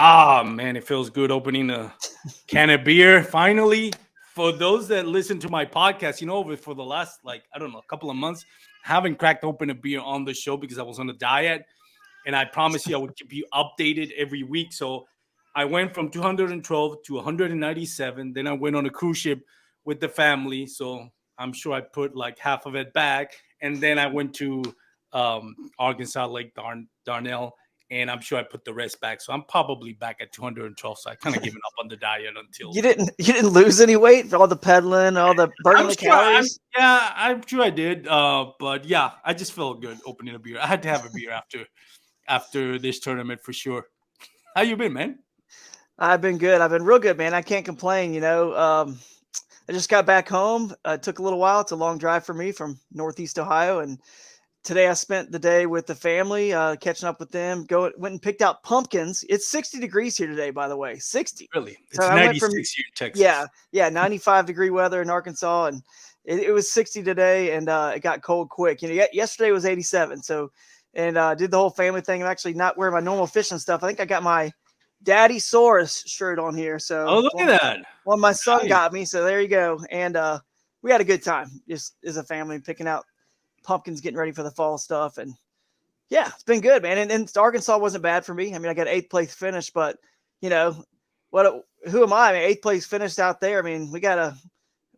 Ah, man, it feels good opening a can of beer finally. For those that listen to my podcast, for the last, like, I don't know, a couple of months, haven't cracked open a beer on the show because I was on a diet. And I promise you I would keep you updated every week. So I went from 212 to 197. Then I went on a cruise ship with the family. So I'm sure I put like half of it back. And then I went to Arkansas, Lake Darnell, and I'm sure I put the rest back. So I'm probably back at 212. So I kind of given up on the diet until You didn't lose any weight for all the pedaling, all the burning I'm the sure. calories. I'm sure I did. But yeah, I just felt good opening a beer. I had to have a beer after this tournament for sure. How you been, man? I've been good. I've been real good, man. I can't complain. I just got back home. It took a little while. It's a long drive for me from Northeast Ohio, and today I spent the day with the family, catching up with them. Went and picked out pumpkins. It's 60 degrees here today, by the way. 60. Really? So It's I went from 96 here in yeah, Texas. yeah, 95-degree weather in Arkansas, and it was 60 today, and it got cold quick. Yesterday was 87. So, and did the whole family thing. I'm actually not wearing my normal fishing stuff. I think I got my Daddy Saurus shirt on here. So Oh, look at that. one my son Nice. got me. So there you go. And we had a good time just as a family picking out pumpkins, getting ready for the fall stuff. And yeah, it's been good, man. And Arkansas wasn't bad for me. I mean, I got eighth place finish, but you know what? Who am I? I mean, eighth place finished out there. I mean, we got a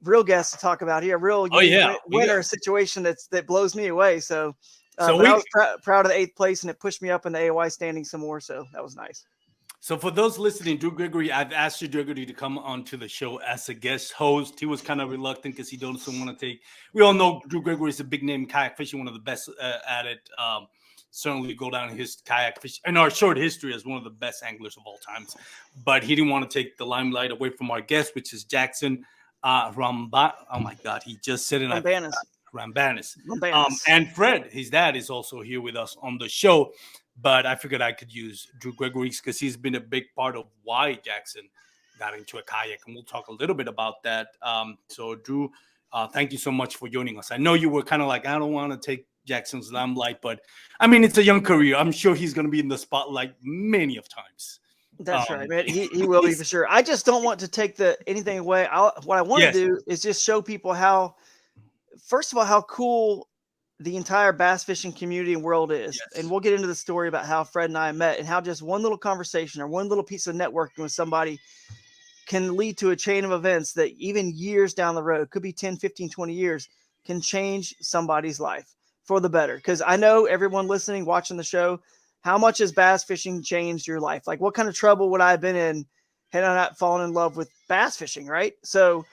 real guest to talk about here, a real Oh unique yeah. winner situation that blows me away. So, So but I we was proud of the eighth place, and it pushed me up in the AOY standing some more. So that was nice. so for those listening, Drew Gregory, I've asked you, Drew Gregory, to come onto the show as a guest host. He was kind of reluctant because he doesn't want to take. We all know Drew Gregory is a big name kayak fishing, one of the best at it. Certainly go down his kayak fish in our short history as one of the best anglers of all times. But he didn't want to take the limelight away from our guest, which is Jackson Oh my God, he just said it. Roumbanis. Roumbanis. Roumbanis. And Fred, his dad, is also here with us on the show. But I figured I could use Drew Gregory's because he's been a big part of why Jackson got into a kayak. And we'll talk a little bit about that. So, Drew, thank you so much for joining us. I know you were kind of like, I don't want to take Jackson's limelight, but I mean, it's a young career. I'm sure he's going to be in the spotlight many of times. That's right, man. He will be for sure. I just don't want to take anything away. What I want Yes. to do is just show people how, first of all, how cool the entire bass fishing community and world is. Yes. And we'll get into the story about how Fred and I met and how just one little conversation or one little piece of networking with somebody can lead to a chain of events that even years down the road, could be 10, 15, 20 years, can change somebody's life for the better. Because I know everyone listening, watching the show, how much has bass fishing changed your life? Like, what kind of trouble would I have been in had I not fallen in love with bass fishing, right? So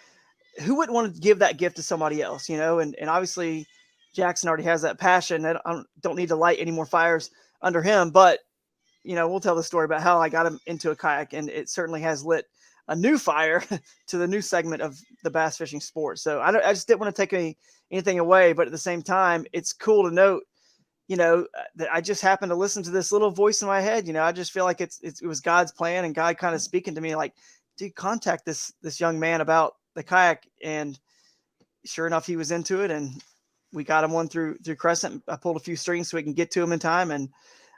who wouldn't want to give that gift to somebody else, And obviously Jackson already has that passion. I don't need to light any more fires under him, but we'll tell the story about how I got him into a kayak, and it certainly has lit a new fire to the new segment of the bass fishing sport. So I just didn't want to take anything away, but at the same time, it's cool to note, that I just happened to listen to this little voice in my head. I just feel like it was God's plan, and God kind of speaking to me like, dude, contact this young man about the kayak. And sure enough, he was into it, and we got him one through Crescent. I pulled a few strings so we can get to him in time. And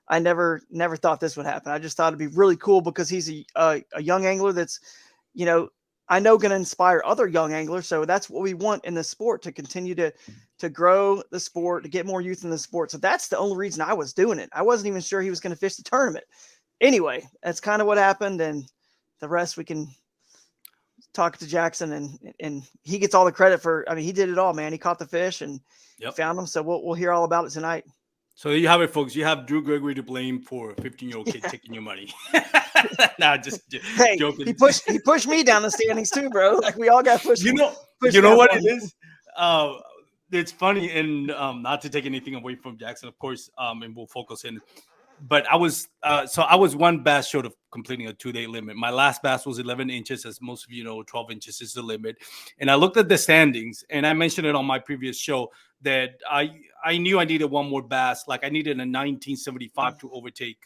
I never thought this would happen. I just thought it'd be really cool because he's a young angler that's, I know going to inspire other young anglers. So that's what we want in the sport, to continue to grow the sport, to get more youth in the sport. So that's the only reason I was doing it. I wasn't even sure he was going to fish the tournament. Anyway, that's kind of what happened. And the rest we can talk to Jackson, and he gets all the credit for, I mean, he did it all, man. He caught the fish and found them. So we'll hear all about it tonight. So there you have it, folks. You have Drew Gregory to blame for a 15-year-old kid taking your money. Nah, just hey, joking. He pushed me down the standings too, bro. Like, we all got pushed. You know what it is? It's funny, and not to take anything away from Jackson, of course, and we'll focus in. But I was one bass short of completing a 2-day limit. My last bass was 11 inches, as most of you know. 12 inches is the limit. And I looked at the standings, and I mentioned it on my previous show that I knew I needed one more bass. Like, I needed a 1975 to overtake,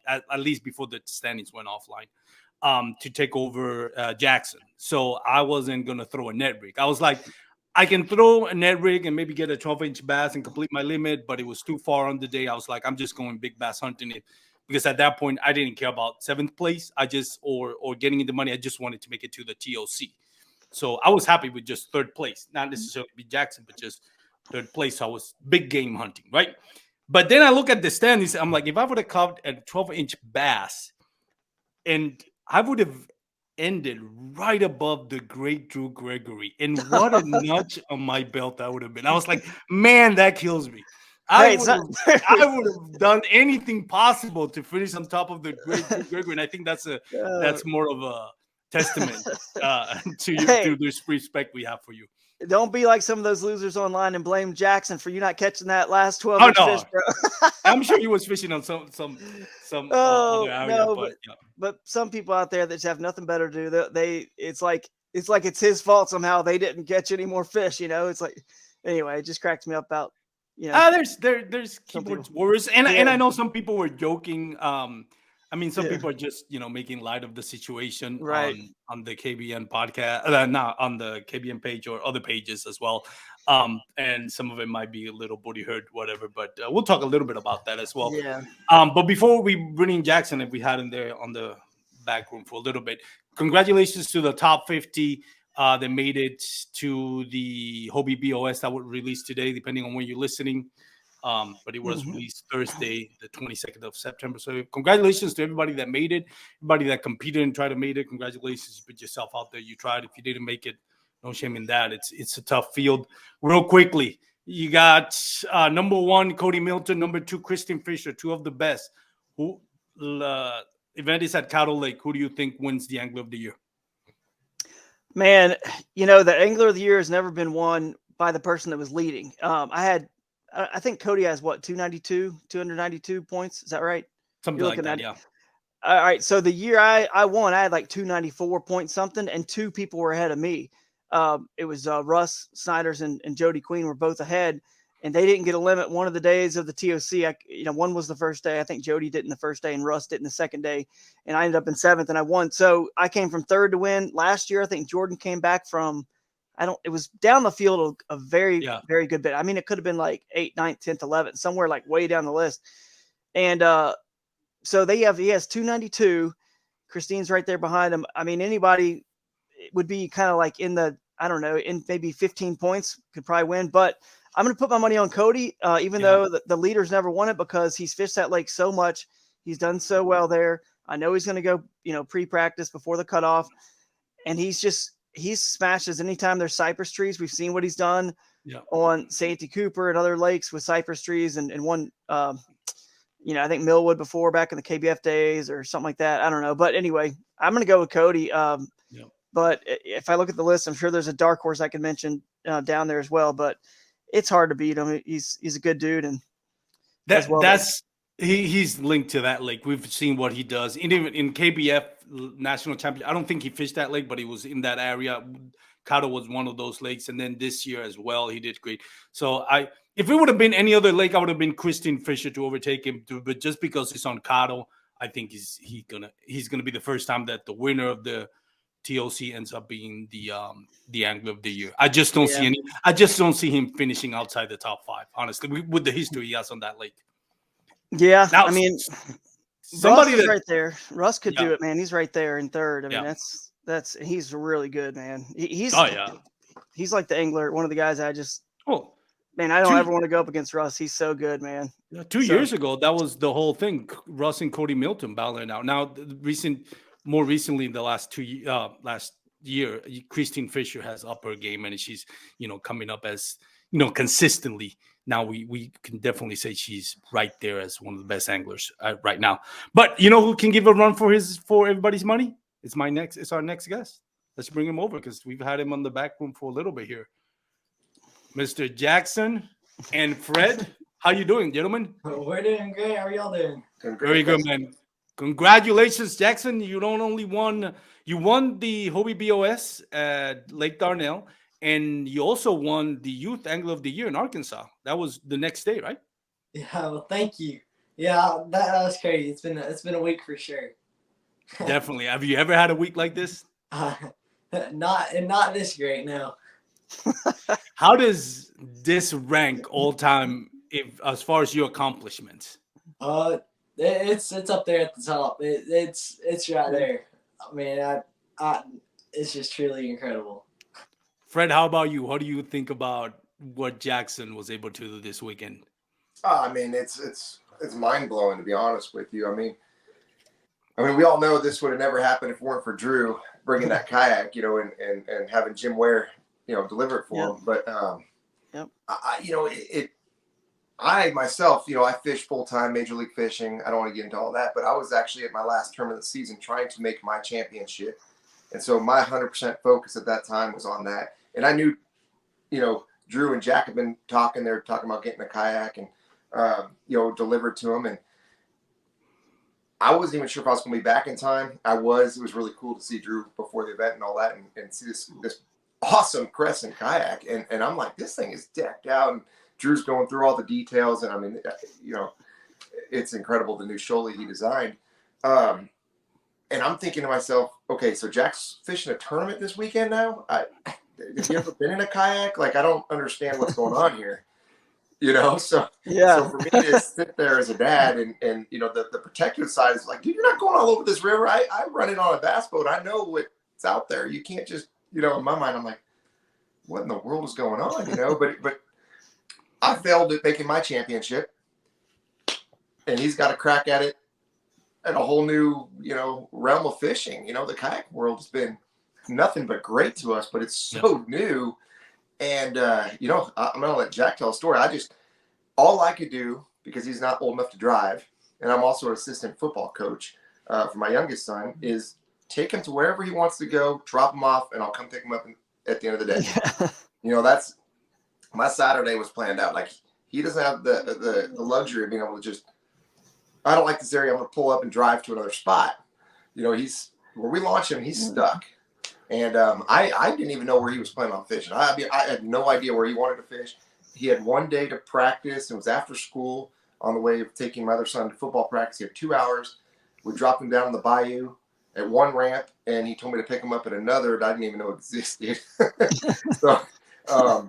at least before the standings went offline, to take over Jackson. So I wasn't gonna throw a net rig. I was like, I can throw a net rig and maybe get a 12-inch bass and complete my limit, but it was too far on the day. I was like, I'm just going big bass hunting. because at that point I didn't care about seventh place. Or getting the money. I just wanted to make it to the TOC. So I was happy with just third place, not necessarily be Jackson, but just third place. So I was big game hunting, right? But then I look at the standings. I'm like, if I would have caught a 12-inch bass, and I would have ended right above the great Drew Gregory, and what a notch on my belt that would have been. I was like, man, that kills me. I Hey, it's would not. have, I would have done anything possible to finish on top of the great Drew Gregory, and I think that's more of a testament to you, Hey, to this respect we have for you. don't be like some of those losers online and blame Jackson for you not catching that last 12 Oh inch fish, no, bro. I'm sure he was fishing on some other Oh area, no, but yeah. but some people out there that just have nothing better to do, it's like it's his fault somehow they didn't catch any more fish. It's like, anyway, it just cracks me up about There's some people. keyboard warriors, and Yeah. I know some people were joking. I mean, some Yeah. people are just making light of the situation Right. on the KBN podcast, not on the KBN page or other pages as well. And some of it might be a little booty hurt, whatever. But we'll talk a little bit about that as well. Yeah. But before we bring in Jackson, if we had him there on the back room for a little bit, congratulations to the top 50. They made it to the Hobie B.O.S. that was released today, depending on when you're listening. But it was released Thursday, the 22nd of September. So congratulations to everybody that made it, everybody that competed and tried to make it. Congratulations, you put yourself out there. You tried. If you didn't make it, no shame in that. It's a tough field. Real quickly, you got number 1, Cody Milton, number 2, Kristen Fisher, 2 of the best. Who event is at Cattle Lake. Who do you think wins the Angler of the Year? Man, the Angler of the Year has never been won by the person that was leading. I think Cody has 292 points. Is that right? Something like that, yeah. All right. So the year I won, I had like 294 point something, and 2 people were ahead of me. It was Russ Snyders and Jody Queen were both ahead, and they didn't get a limit one of the days of the TOC. One was the first day. I think Jody did in the first day, and Russ did in the second day, and I ended up in 7th, and I won. So I came from 3rd to win. Last year, I think Jordan came back from, it was down the field a very, very good bit. I mean, it could have been like 8th, 9th, 10th, 11th, somewhere like way down the list. And so he has 292. Christine's right there behind him. I mean, anybody would be kind of like in the, I don't know, in maybe 15 points could probably win. But I'm going to put my money on Cody, even though the leaders never won it, because he's fished that lake so much. He's done so well there. I know he's going to go, pre-practice before the cutoff. And he's smashes anytime there's cypress trees. We've seen what he's done on Santee Cooper and other lakes with cypress trees and one, I think Millwood before back in the KBF days or something like that. I don't know. But anyway, I'm going to go with Cody. But if I look at the list, I'm sure there's a dark horse I can mention down there as well. But it's hard to beat him. He's a good dude. And he's linked to that lake. We've seen what he does. Even in KBF national champion, I don't think he fished that lake, but he was in that area. Caddo was one of those lakes. And then this year as well, he did great. So if it would have been any other lake, I would have been Christine Fisher to overtake him. But just because it's on Caddo, I think he's gonna be the first time that the winner of the TOC ends up being the Angler of the Year. I just don't see him finishing outside the top 5, honestly, with the history he has on that lake. Yeah, now, I mean, somebody Russ is right there. Russ could do it, man. He's right there in 3rd. I mean, he's really good, man. He's like the angler, one of the guys I don't ever want to go up against Russ. He's so good, man. Yeah, 2 years ago, that was the whole thing. Russ and Cody Milton battling out. Now, more recently, in the last year, Christine Fisher has upper game, and she's coming up as consistently. Now we can definitely say she's right there as one of the best anglers right now. But who can give a run for everybody's money? It's our next guest. Let's bring him over because we've had him on the back room for a little bit here. Mr. Jackson and Fred, how you doing, gentlemen? We're doing great. How are y'all doing? Very good, man. Congratulations, Jackson. You won the Hobie B.O.S. at Lake Darnell, and you also won the Youth Angler of the Year in Arkansas. That was the next day, right? Yeah, well, thank you. Yeah, that was crazy. It's been a week for sure. Definitely. Have you ever had a week like this? Not this great, no. How does this rank all time as far as your accomplishments? it's up there at the top. It's right there. I mean, I it's just truly incredible. Fred, how about you? What do you think about what Jackson was able to do this weekend? I mean, it's mind blowing, to be honest with you. I mean, we all know this would have never happened if it weren't for Drew bringing that kayak, and having Jim Ware, deliver it for him. But I myself, I fish full time, Major League Fishing. I don't want to get into all that, but I was actually at my last tournament of the season trying to make my championship, and so my 100% focus at that time was on that. And I knew, Drew and Jack had been talking. They were talking about getting a kayak and delivered to him. And I wasn't even sure if I was going to be back in time. It was really cool to see Drew before the event and all that, and see this awesome Crescent kayak. And I'm like, this thing is decked out. And Drew's going through all the details. And I mean, it's incredible, the new shoalie he designed. And I'm thinking to myself, okay, so Jack's fishing a tournament this weekend now. Have you ever been in a kayak? Like, I don't understand what's going on here. So for me to sit there as a dad and the protective side is like, dude, you're not going all over this river. I run it on a bass boat. I know what's out there. You can't just, in my mind, I'm like, what in the world is going on? But I failed at making my championship, and he's got a crack at it at a whole new, realm of fishing. The kayak world has been nothing but great to us, but it's so new. And, I'm going to let Jack tell a story. All I could do, because he's not old enough to drive, and I'm also an assistant football coach for my youngest son, is take him to wherever he wants to go, drop him off, and I'll come pick him up at the end of the day. Yeah. That's my Saturday was planned out. Like, he doesn't have the luxury of being able to just, I don't like this area, I'm going to pull up and drive to another spot. He's where we launch him, he's stuck. And I didn't even know where he was planning on fishing. I had no idea where he wanted to fish. He had one day to practice. It was after school on the way of taking my other son to football practice. He had 2 hours. We dropped him down in the bayou at one ramp, and he told me to pick him up at another that I didn't even know existed. So, I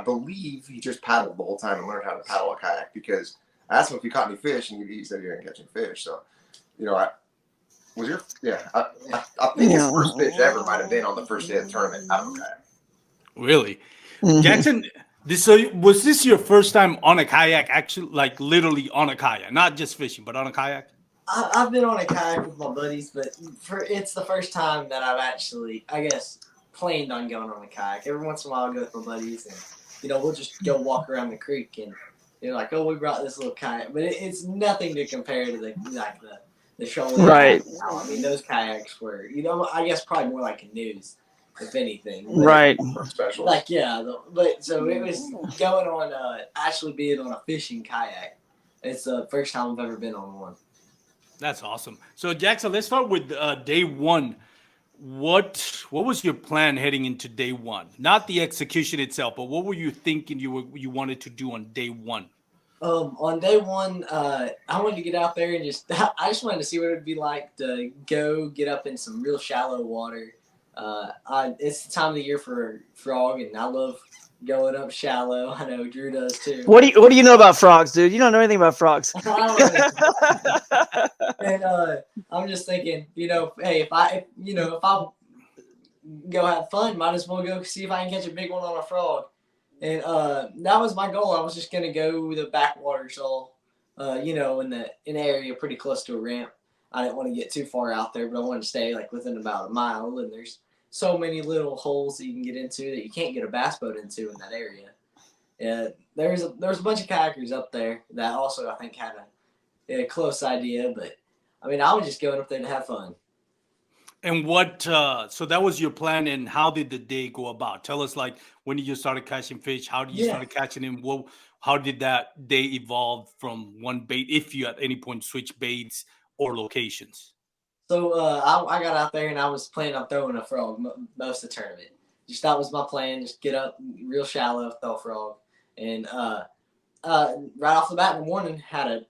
believe he just paddled the whole time and learned how to paddle a kayak, because I asked him if he caught any fish, and he said he didn't catch any fish. So, I think his first fish ever might have been on the first day of the tournament out of a kayak. Really? Mm-hmm. Jackson, was this your first time on a kayak, actually, like literally on a kayak, not just fishing, but on a kayak? I've been on a kayak with my buddies, but it's the first time that I've actually, I guess, planned on going on a kayak. Every once in a while I'll go with my buddies, and, we'll just go walk around the creek, and they're like, oh, we brought this little kayak. But it's nothing to compare to the shoalie. Right. I mean, those kayaks were, I guess probably more like canoes, if anything. But, right. Special. Like, but so it was going on, actually being on a fishing kayak. It's the first time I've ever been on one. That's awesome. So Jackson, let's start with day one. What was your plan heading into day one? Not the execution itself, but what were you thinking you wanted to do on day one? On day one, I wanted to get out there and I just wanted to see what it would be like to go get up in some real shallow water. It's the time of the year for frog, and I love going up shallow. I know Drew does too. What do you know about frogs, dude? You don't know anything about frogs. And I'm just thinking, hey, if I go have fun, might as well go see if I can catch a big one on a frog. And that was my goal. I was just gonna go the backwaters all, in the area pretty close to a ramp. I didn't want to get too far out there, but I wanted to stay like within about a mile. And there's so many little holes that you can get into that you can't get a bass boat into in that area. There's a bunch of kayakers up there that also I think had a close idea, but I mean I was just going up there to have fun. And so that was your plan, and how did the day go about? Tell us, like, when did you start catching fish? How did you start catching them? How did that day evolve from one bait, if you at any point switch baits or locations? So I got out there and I was planning on throwing a frog most of the tournament. That was my plan, just get up real shallow, throw a frog. And right off the bat in the morning, had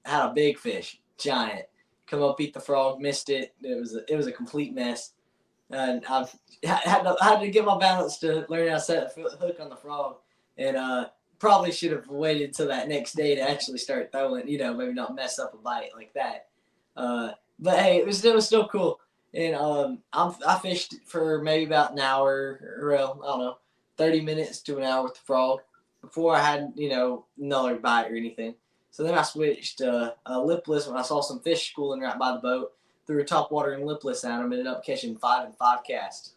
a big fish, giant. Come up, eat the frog, missed it. It was a complete mess, and I had to get my balance to learn how to set a hook on the frog. And probably should have waited till that next day to actually start throwing. Maybe not mess up a bite like that. But hey, it was still cool. And I fished for maybe about an hour, or I don't know, 30 minutes to an hour with the frog before I had another bite or anything. So then I switched lipless when I saw some fish schooling right by the boat. Threw a topwater and lipless at them. Ended up catching 5 and 5 casts.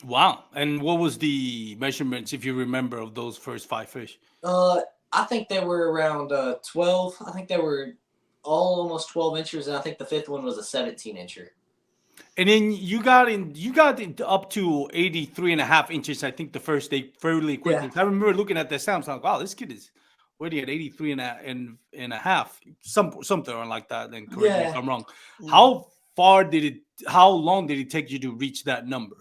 Wow. And what was the measurements, if you remember, of those first 5 fish? I think they were around 12. I think they were all almost 12 inches, and I think the 5th one was a 17-incher. And then you got up to 83.5 inches, I think, the first day fairly quickly. Yeah. I remember looking at the sounds, like, wow, this kid is already at 83.5, something like that. Then correct me if I'm wrong. How long did it take you to reach that number?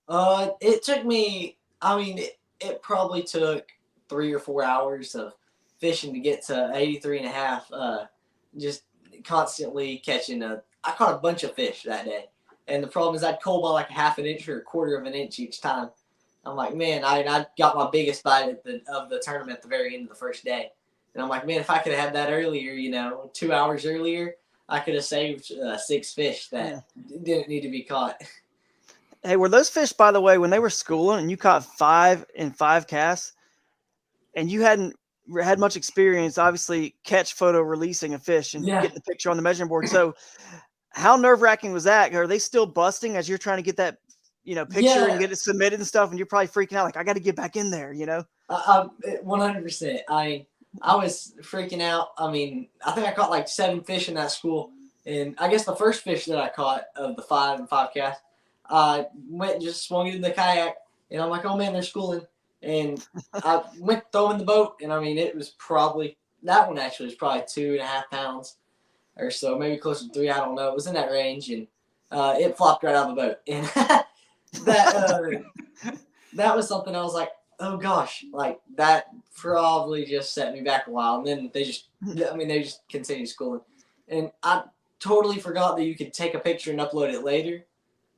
It took me, it probably took 3 or 4 hours of fishing to get to 83.5. Just constantly catching I caught a bunch of fish that day. And the problem is I'd cull by like a half an inch or a quarter of an inch each time. I'm like, man, I got my biggest bite of the tournament at the very end of the first day. And I'm like, man, if I could have had that earlier, 2 hours earlier, I could have saved 6 fish that didn't need to be caught. Hey, were those fish, by the way, when they were schooling and you caught 5 and 5 casts and you hadn't had much experience, obviously, catch photo releasing a fish and getting the picture on the measuring board. So how nerve-wracking was that? Are they still busting as you're trying to get that, picture and get it submitted and stuff? And you're probably freaking out, like, I got to get back in there, 100%. I was freaking out. I think I caught like 7 fish in that school. And I guess the first fish that I caught of the 5 and 5 cast, I went and just swung it in the kayak. And I'm like, oh, man, they're schooling. And I went throwing the boat. And, it was probably – that one actually was probably 2.5 pounds or so, maybe closer to 3. I don't know. It was in that range. And it flopped right out of the boat. And that was something I was like, oh, gosh. Like, that probably just set me back a while. And then they just continued schooling. And I totally forgot that you could take a picture and upload it later.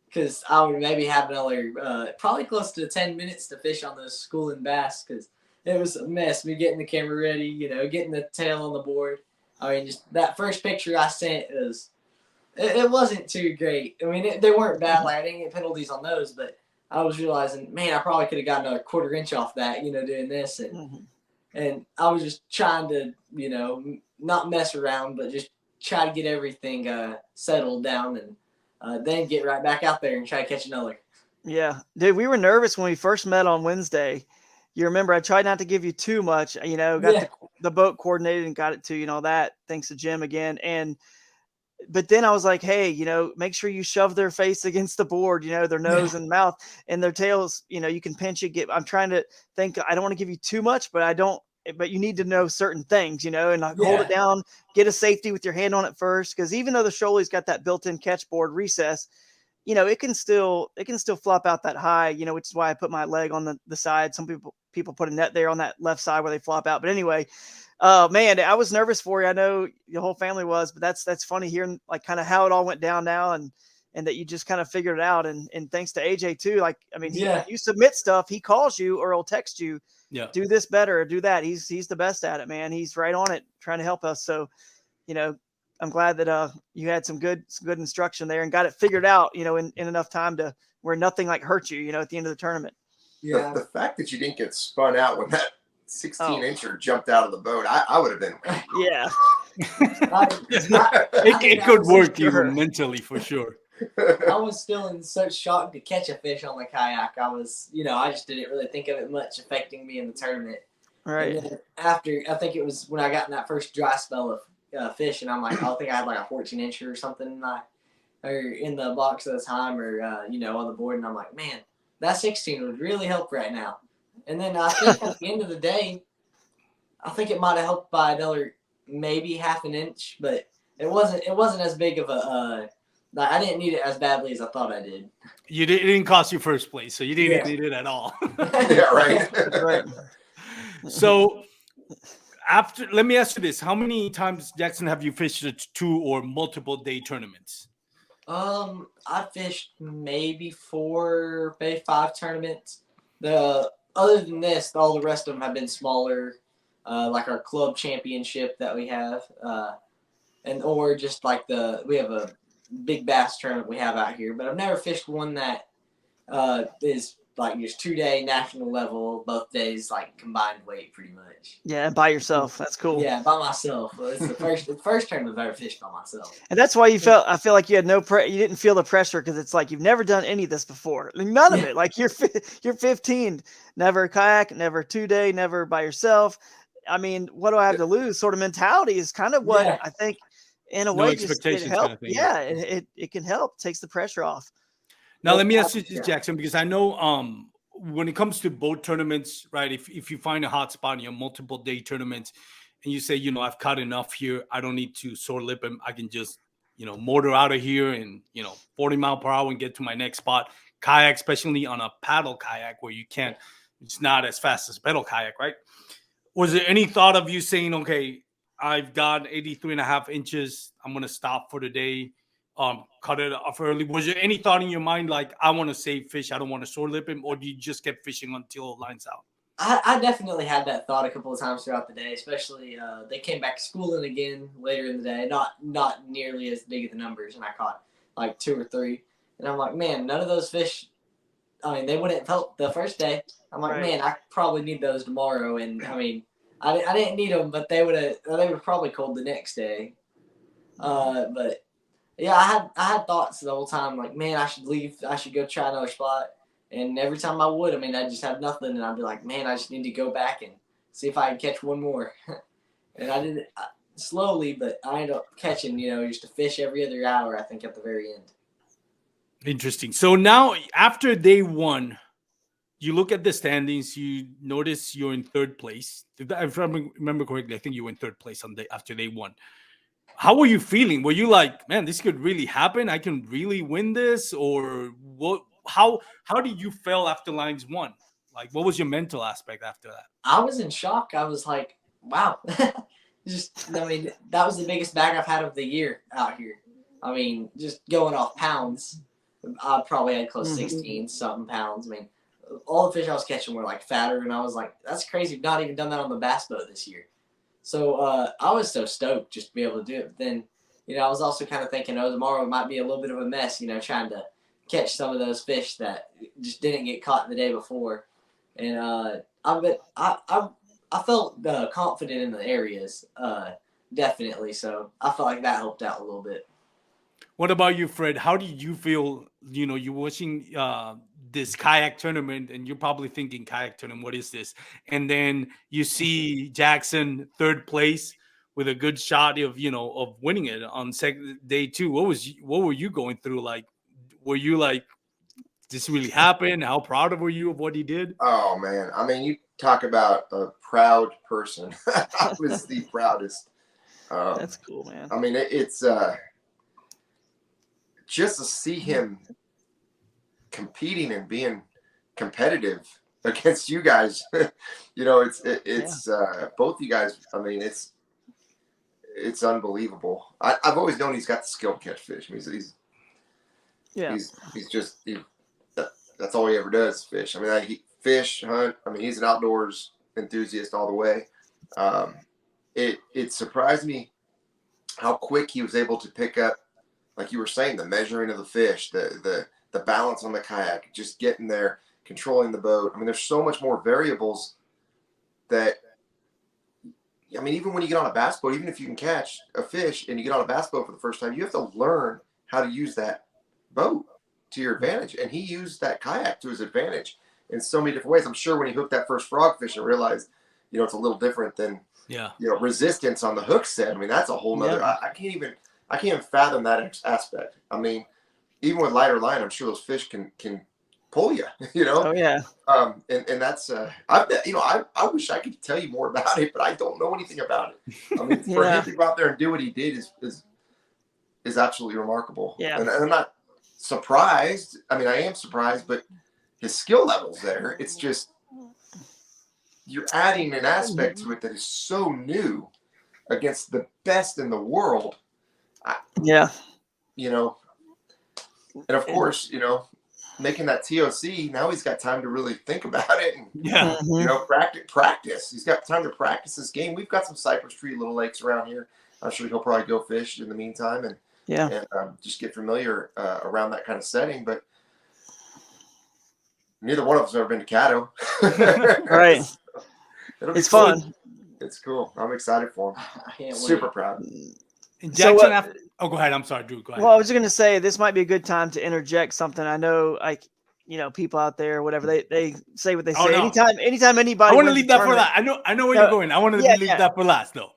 Because I would maybe have another, probably close to 10 minutes to fish on those schooling bass. Because it was a mess. Me getting the camera ready, getting the tail on the board. Just that first picture I sent it wasn't too great. They weren't bad. Like, I didn't get penalties on those. But I was realizing, man, I probably could have got another quarter inch off that, doing this. And I was just trying to, not mess around, but just try to get everything settled down and then get right back out there and try to catch another. Yeah. Dude, we were nervous when we first met on Wednesday. You remember, I tried not to give you too much, got the boat coordinated and got it to you and all that, thanks to Jim again. But then I was like, hey, make sure you shove their face against the board, their nose and mouth and their tails, you can pinch it. I'm trying to think, I don't want to give you too much, but you need to know certain things, and hold it down, get a safety with your hand on it first. Cause even though the shoalie's got that built-in catch board recess, it can still flop out that high, which is why I put my leg on the side. Some people put a net there on that left side where they flop out. But anyway, man, I was nervous for you. I know your whole family was, but that's funny hearing like kind of how it all went down now and that you just kind of figured it out. And thanks to AJ too. Like, you submit stuff, he calls you or he'll text you, do this better or do that. He's the best at it, man. He's right on it trying to help us. So, I'm glad that you had some good instruction there and got it figured out, in enough time to where nothing like hurt you, at the end of the tournament. Yeah. The fact that you didn't get spun out when that 16-incher jumped out of the boat, I would have been. Yeah. It could work even mentally for sure. I was still in such shock to catch a fish on the kayak. I was, I just didn't really think of it much affecting me in the tournament. Right. And then after, I think it was when I got in that first dry spell of fish, and I'm like, I think I had like a 14-incher or something in the box at the time, or on the board, and I'm like, man, that 16 would really help right now. And then I think at the end of the day, I think it might have helped by another maybe half an inch, but it wasn't as big of a. I didn't need it as badly as I thought I did. It didn't cost you first place, so you didn't need it at all. Yeah, right. Right. So. Let me ask you this: how many times, Jackson, have you fished 2 or multiple day tournaments? I fished maybe 4, maybe 5 tournaments. The other than this, all the rest of them have been smaller, like our club championship that we have, or just like we have a big bass tournament we have out here. But I've never fished one that is like just 2-day national level, both days like combined weight, pretty much. Yeah, by yourself. That's cool. Yeah, by myself. Well, it's the first tournament I've ever fished by myself. And that's why I feel like you had you didn't feel the pressure because it's like you've never done any of this before. None of it. Like you're 15, never kayak, never 2-day, never by yourself. I mean, what do I have to lose? Sort of mentality is kind of what I think in a No way expectations it helps. kind of thing. Yeah, it can help. Takes the pressure off. Now, let me ask you this, Jackson, because I know when it comes to boat tournaments, right, if you find a hot spot in your multiple day tournaments and you say, I've caught enough here, I don't need to sore lip him, I can just, motor out of here and, 40 mile per hour and get to my next spot. Kayak, especially on a paddle kayak where it's not as fast as pedal kayak, right? Was there any thought of you saying, okay, I've got 83.5 inches, I'm going to stop for the day, cut it off early? Was there any thought in your mind like, I want to save fish, I don't want to sore lip him, or do you just kept fishing until line's out? I definitely had that thought a couple of times throughout the day, especially they came back schooling again later in the day, not nearly as big of the numbers, and I caught like 2 or 3, and I'm like, man, none of those fish, I mean, they wouldn't help the first day. I'm like, man, I probably need those tomorrow, and I mean, I didn't need them, but they would probably cold the next day. But yeah, I had thoughts the whole time, like, man, I should leave. I should go try another spot. And every time I would, I mean, I just have nothing, and I'd be like, man, I just need to go back and see if I can catch one more. And I did it slowly, but I ended up catching, just a fish every other hour, I think, at the very end. Interesting. So now, after day 1, you look at the standings, you notice you're in 3rd place. If I remember correctly, I think you were in 3rd place after day 1. How were you feeling? Were you like, man, this could really happen? I can really win this? Or what? How did you feel after lines 1? Like, what was your mental aspect after that? I was in shock. I was like, wow. That was the biggest bag I've had of the year out here. I mean, just going off pounds, I probably had close to 16 something pounds. I mean, all the fish I was catching were like fatter, and I was like, that's crazy. I've not even done that on the bass boat this year. So I was so stoked just to be able to do it. But then, I was also kind of thinking, tomorrow might be a little bit of a mess, trying to catch some of those fish that just didn't get caught the day before. And I felt confident in the areas, definitely. So I felt like that helped out a little bit. What about you, Fred? How did you feel? You're watching this kayak tournament, and you're probably thinking, kayak tournament, what is this? And then you see Jackson 3rd place with a good shot of winning it on day 2. What were you going through? Like, were you like, this really happened? How proud were you of what he did? Oh man, I mean, you talk about a proud person. I was the proudest. That's cool, man. I mean, it's just to see him competing and being competitive against you guys. It's both you guys. I mean, it's unbelievable. I've always known he's got the skill to catch fish. I mean, that's all he ever does, fish. I mean, he fish, hunt. I mean, he's an outdoors enthusiast all the way. It surprised me how quick he was able to pick up, like you were saying, the measuring of the fish, the balance on the kayak, just getting there, controlling the boat. I mean, there's so much more variables that, I mean, even when you get on a bass boat, even if you can catch a fish and you get on a bass boat for the first time, you have to learn how to use that boat to your advantage. And he used that kayak to his advantage in so many different ways. I'm sure when he hooked that first frogfish and realized, it's a little different than, resistance on the hook set. I mean, that's a whole nother, I can't even fathom that aspect. I mean, even with lighter line, I'm sure those fish can pull you, Oh yeah. And that's I wish I could tell you more about it, but I don't know anything about it. I mean, for him to go out there and do what he did is absolutely remarkable. Yeah. And I'm not surprised. I mean, I am surprised, but his skill level's there. It's just you're adding an aspect to it that is so new against the best in the world. Yeah. And of course, making that TOC, now he's got time to really think about it and Yeah. practice. He's got time to practice this game. We've got some cypress tree little lakes around here. I'm sure he'll probably go fish in the meantime and just get familiar around that kind of setting. But neither one of us have ever been to Caddo. Right. It's fun. It's cool. I'm excited for him. I can't Super wait. proud. And Jackson, go ahead. I'm sorry, Drew. Go ahead. Well, I was just going to say this might be a good time to interject something. I know, people out there, whatever they say what they say. No. Anytime anybody. I want to leave that for last. I know where you're going. I want to leave that for last, though.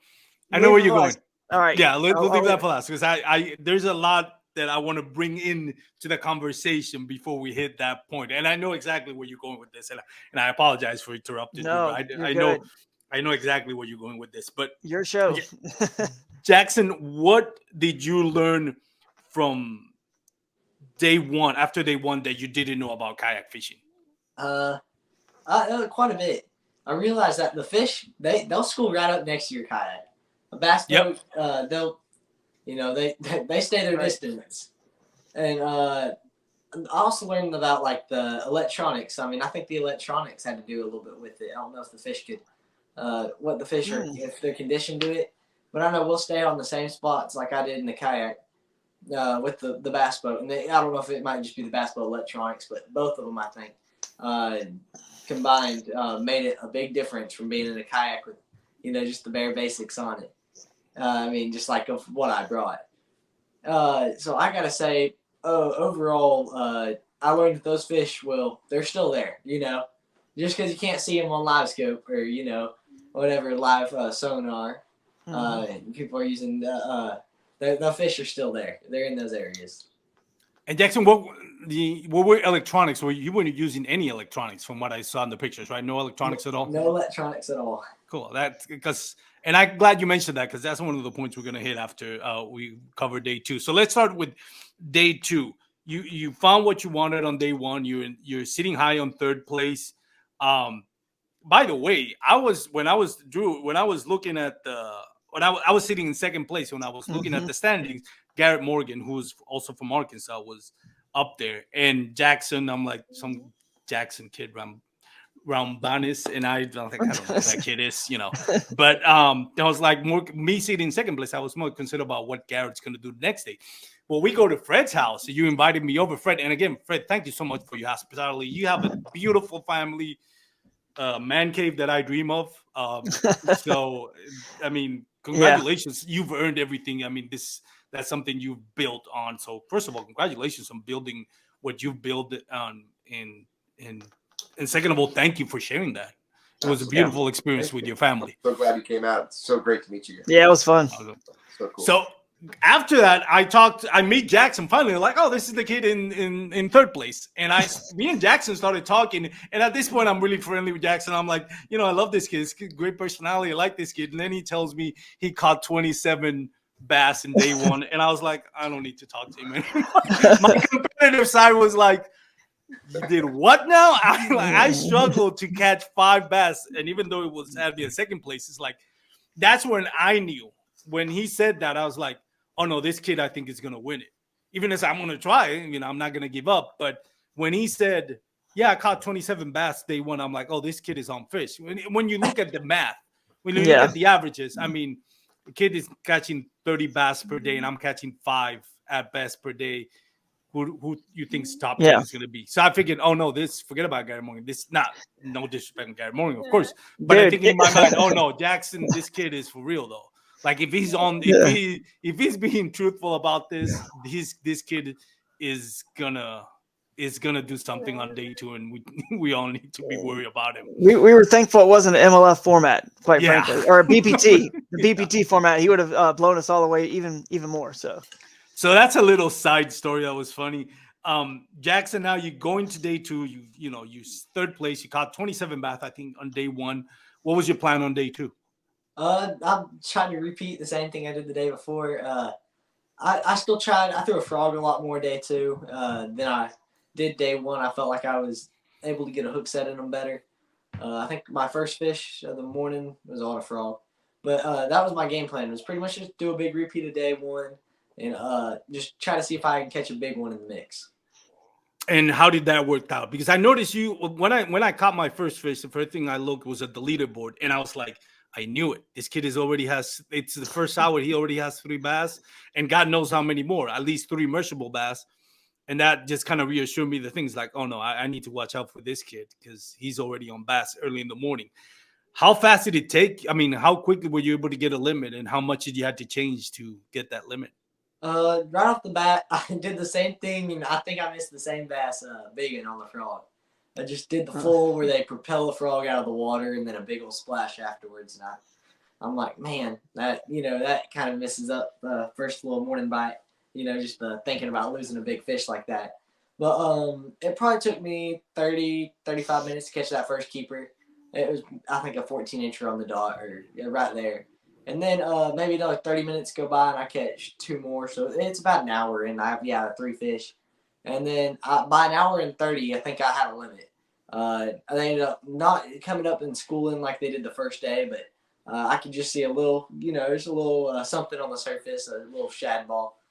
I know where you're going. All right. Yeah, let's leave that for last because I there's a lot that I want to bring in to the conversation before we hit that point. And I know exactly where you're going with this. And I apologize for interrupting you. I know exactly where you're going with this. But your show. Jackson, what did you learn from after day one that you didn't know about kayak fishing? Quite a bit. I realized that the fish, they'll school right up next to your kayak. A bass boat, they stay their distance. And I also learned about like the electronics. I mean, I think the electronics had to do a little bit with it. I don't know if the fish could, what the fish are, if they're conditioned to it. But I know we'll stay on the same spots like I did in the kayak with the bass boat. And I don't know if it might just be the bass boat electronics, but both of them, I think, combined made it a big difference from being in a kayak with, just the bare basics on it. I mean, just like of what I brought. So I got to say, overall, I learned that those fish, they're still there, Just because you can't see them on live scope or, whatever live sonar. People are using the fish are still there. They're in those areas. And Jackson, what were electronics? You weren't using any electronics from what I saw in the pictures, right? No electronics at all? No electronics at all. Cool. And I'm glad you mentioned that because that's one of the points we're going to hit after we cover day two. So let's start with day two. You found what you wanted on day one. You're sitting high on third place. By the way, I was sitting in second place when I was looking at the standings. Garrett Morgan, who's also from Arkansas, was up there, and Jackson. I'm like some Jackson kid, Roumbanis, and I don't know who that kid is, But I was like more me sitting in second place. I was more concerned about what Garrett's going to do the next day. Well, we go to Fred's house. You invited me over, Fred, and again, Fred, thank you so much for your hospitality. You have a beautiful family. Man cave that I dream of. So, I mean, congratulations. Yeah. You've earned everything. I mean, that's something you've built on. So, first of all, congratulations on building what you've built on. And second of all, thank you for sharing that. It was a beautiful experience with your family. I'm so glad you came out. It's so great to meet you guys. Yeah, it was fun. So cool. So, after that, I meet Jackson finally. Like, oh, this is the kid in third place. And me and Jackson started talking. And at this point, I'm really friendly with Jackson. I'm like, I love this kid. This kid, great personality. I like this kid. And then he tells me he caught 27 bass in day one. And I was like, I don't need to talk to him anymore. My competitive side was like, you did what now? I struggled to catch 5 bass. And even though it was had me in second place, it's like, that's when I knew. When he said that, I was like, oh no, this kid I think is gonna win it. Even as I'm gonna try, I'm not gonna give up. But when he said, yeah, I caught 27 bass day one, I'm like, oh, this kid is on fish. When you look at the math, when you look at the averages, I mean, the kid is catching 30 bass per day, and I'm catching 5 at best per day. Who you think's top 10 is gonna be? So I figured, oh no, forget about Gary Morgan. No disrespect on Gary Morgan, of course. But I think in my mind, oh no, Jackson, this kid is for real though. Like if he's being truthful about this kid is gonna do something on day 2, and we all need to be worried about him. We were thankful it wasn't an MLF format, quite frankly, or a BPT. The BPT format, he would have blown us all away even more. So that's a little side story that was funny. Jackson, now you go into day 2. You third place. You caught 27 bass, I think, on day 1. What was your plan on day 2? I'm trying to repeat the same thing I did the day before. I still tried. I threw a frog a lot more day 2 than I did day 1. I felt like I was able to get a hook set in them better. I think my first fish of the morning was on a frog. But that was my game plan. It was pretty much just do a big repeat of day 1 and just try to see if I can catch a big one in the mix. And how did that work out? Because I noticed you when I caught my first fish, the first thing I looked was at the leaderboard, and I was like, I knew it. This kid it's the first hour, he already has 3 bass, and God knows how many more, at least 3 merciable bass. And that just kind of reassured me the things like, oh no, I need to watch out for this kid because he's already on bass early in the morning. How fast did it take? I mean, how quickly were you able to get a limit, and how much did you have to change to get that limit? Right off the bat, I did the same thing, and I think I missed the same bass biggin on the frog. I just did the full where they propel the frog out of the water and then a big old splash afterwards. And I'm like, man, that that kind of messes up the first little morning bite. Just thinking about losing a big fish like that. But it probably took me 30, 35 minutes to catch that first keeper. It was, I think, a 14-incher on the dot, or right there. And then maybe another 30 minutes go by and I catch 2 more. So it's about an hour and I have 3 fish. And then by an hour and 30, I think I had a limit. I ended up not coming up and schooling like they did the first day, but I could just see a little, there's a little something on the surface, a little shad ball.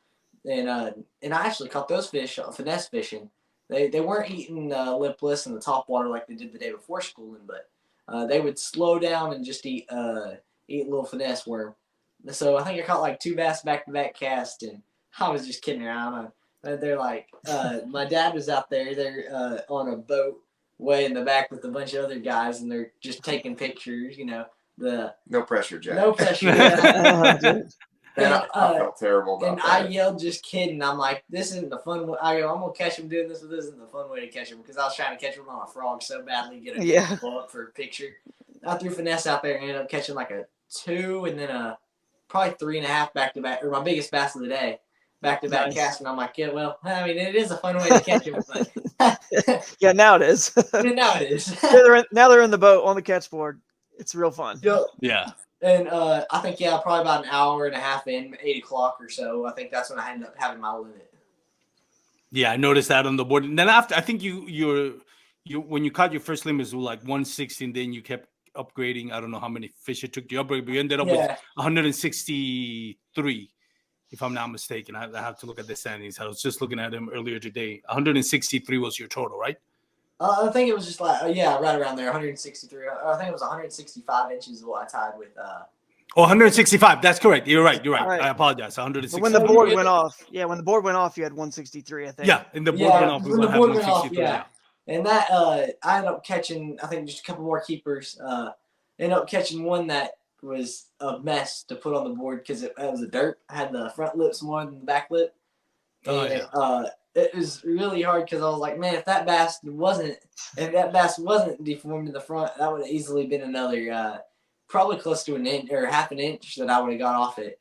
And I actually caught those fish finesse fishing. They weren't eating lipless in the top water like they did the day before schooling, but they would slow down and just eat a little finesse worm. So I think I caught like 2 bass back-to-back cast, and I was just kidding around. They're like, my dad was out there. They're on a boat way in the back with a bunch of other guys, and they're just taking pictures. No pressure, Jack. No pressure. Man, I felt terrible about and that. I yelled, just kidding. I'm like, this isn't the fun way. I go, I'm going to catch him doing this, but this isn't the fun way to catch him, because I was trying to catch him on a frog so badly, get a blow up for a picture. I threw finesse out there and ended up catching like a 2 and then probably 3.5 back-to-back, or my biggest bass of the day, back-to-back cast. And I'm like, yeah, well, I mean, it is a fun way to catch him. But yeah, now it is. now it is. Now they're in the boat on the catch board. It's real fun. Yeah. And I think, probably about an hour and a half in, 8 o'clock or so, I think that's when I ended up having my limit. Yeah, I noticed that on the board. And then after, I think you when you caught your first limit, it was like 160, and then you kept upgrading. I don't know how many fish it took to upgrade, but you ended up with 163, if I'm not mistaken. I have to look at the standings. I was just looking at them earlier today. 163 was your total, right? I think it was just like, right around there, 163. I think it was 165 inches is what I tied with. 165. That's correct. You're right. I apologize. 165. But when the board went off, you had 163, I think. Yeah, and the board went off. When the board went off, And that, I ended up catching, I think, just a couple more keepers. Ended up catching one that was a mess to put on the board because it was a dirt. I had the front lips more than the back lip. It was really hard because I was like, man, if that bass wasn't deformed in the front, that would have easily been another, probably close to an inch or half an inch that I would have got off it.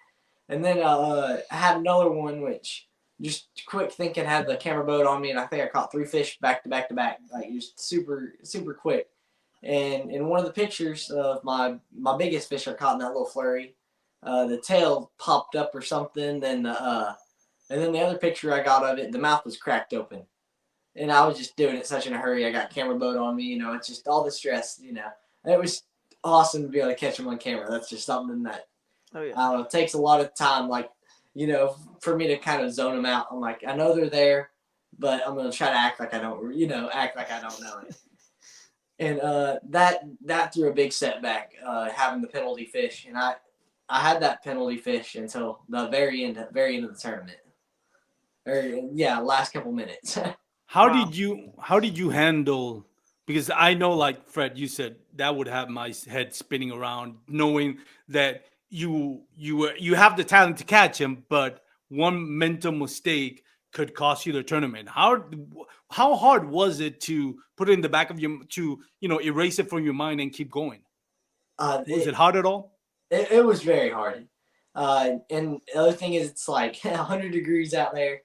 And then I had another one which, just quick thinking, had the camera boat on me, and I think I caught 3 fish back to back, like just super, super quick. And in one of the pictures of my biggest fish I caught in that little flurry, the tail popped up or something, and then the other picture I got of it, the mouth was cracked open. And I was just doing it such in a hurry. I got camera boat on me, it's just all the stress, And it was awesome to be able to catch them on camera. That's just something that, I don't know, it takes a lot of time, for me to kind of zone them out. I'm like, I know they're there, but I'm going to try to act like I don't know it. And that threw a big setback, having the penalty fish. And I had that penalty fish until the very end of the tournament. Last couple minutes. How did you handle, because I know, like Fred, you said that would have my head spinning around, knowing that you have the talent to catch him, but one mental mistake could cost you the tournament. How hard was it to put it in the back of erase it from your mind and keep going? Was it hard at all? It was very hard. And the other thing is, it's like 100 degrees out there.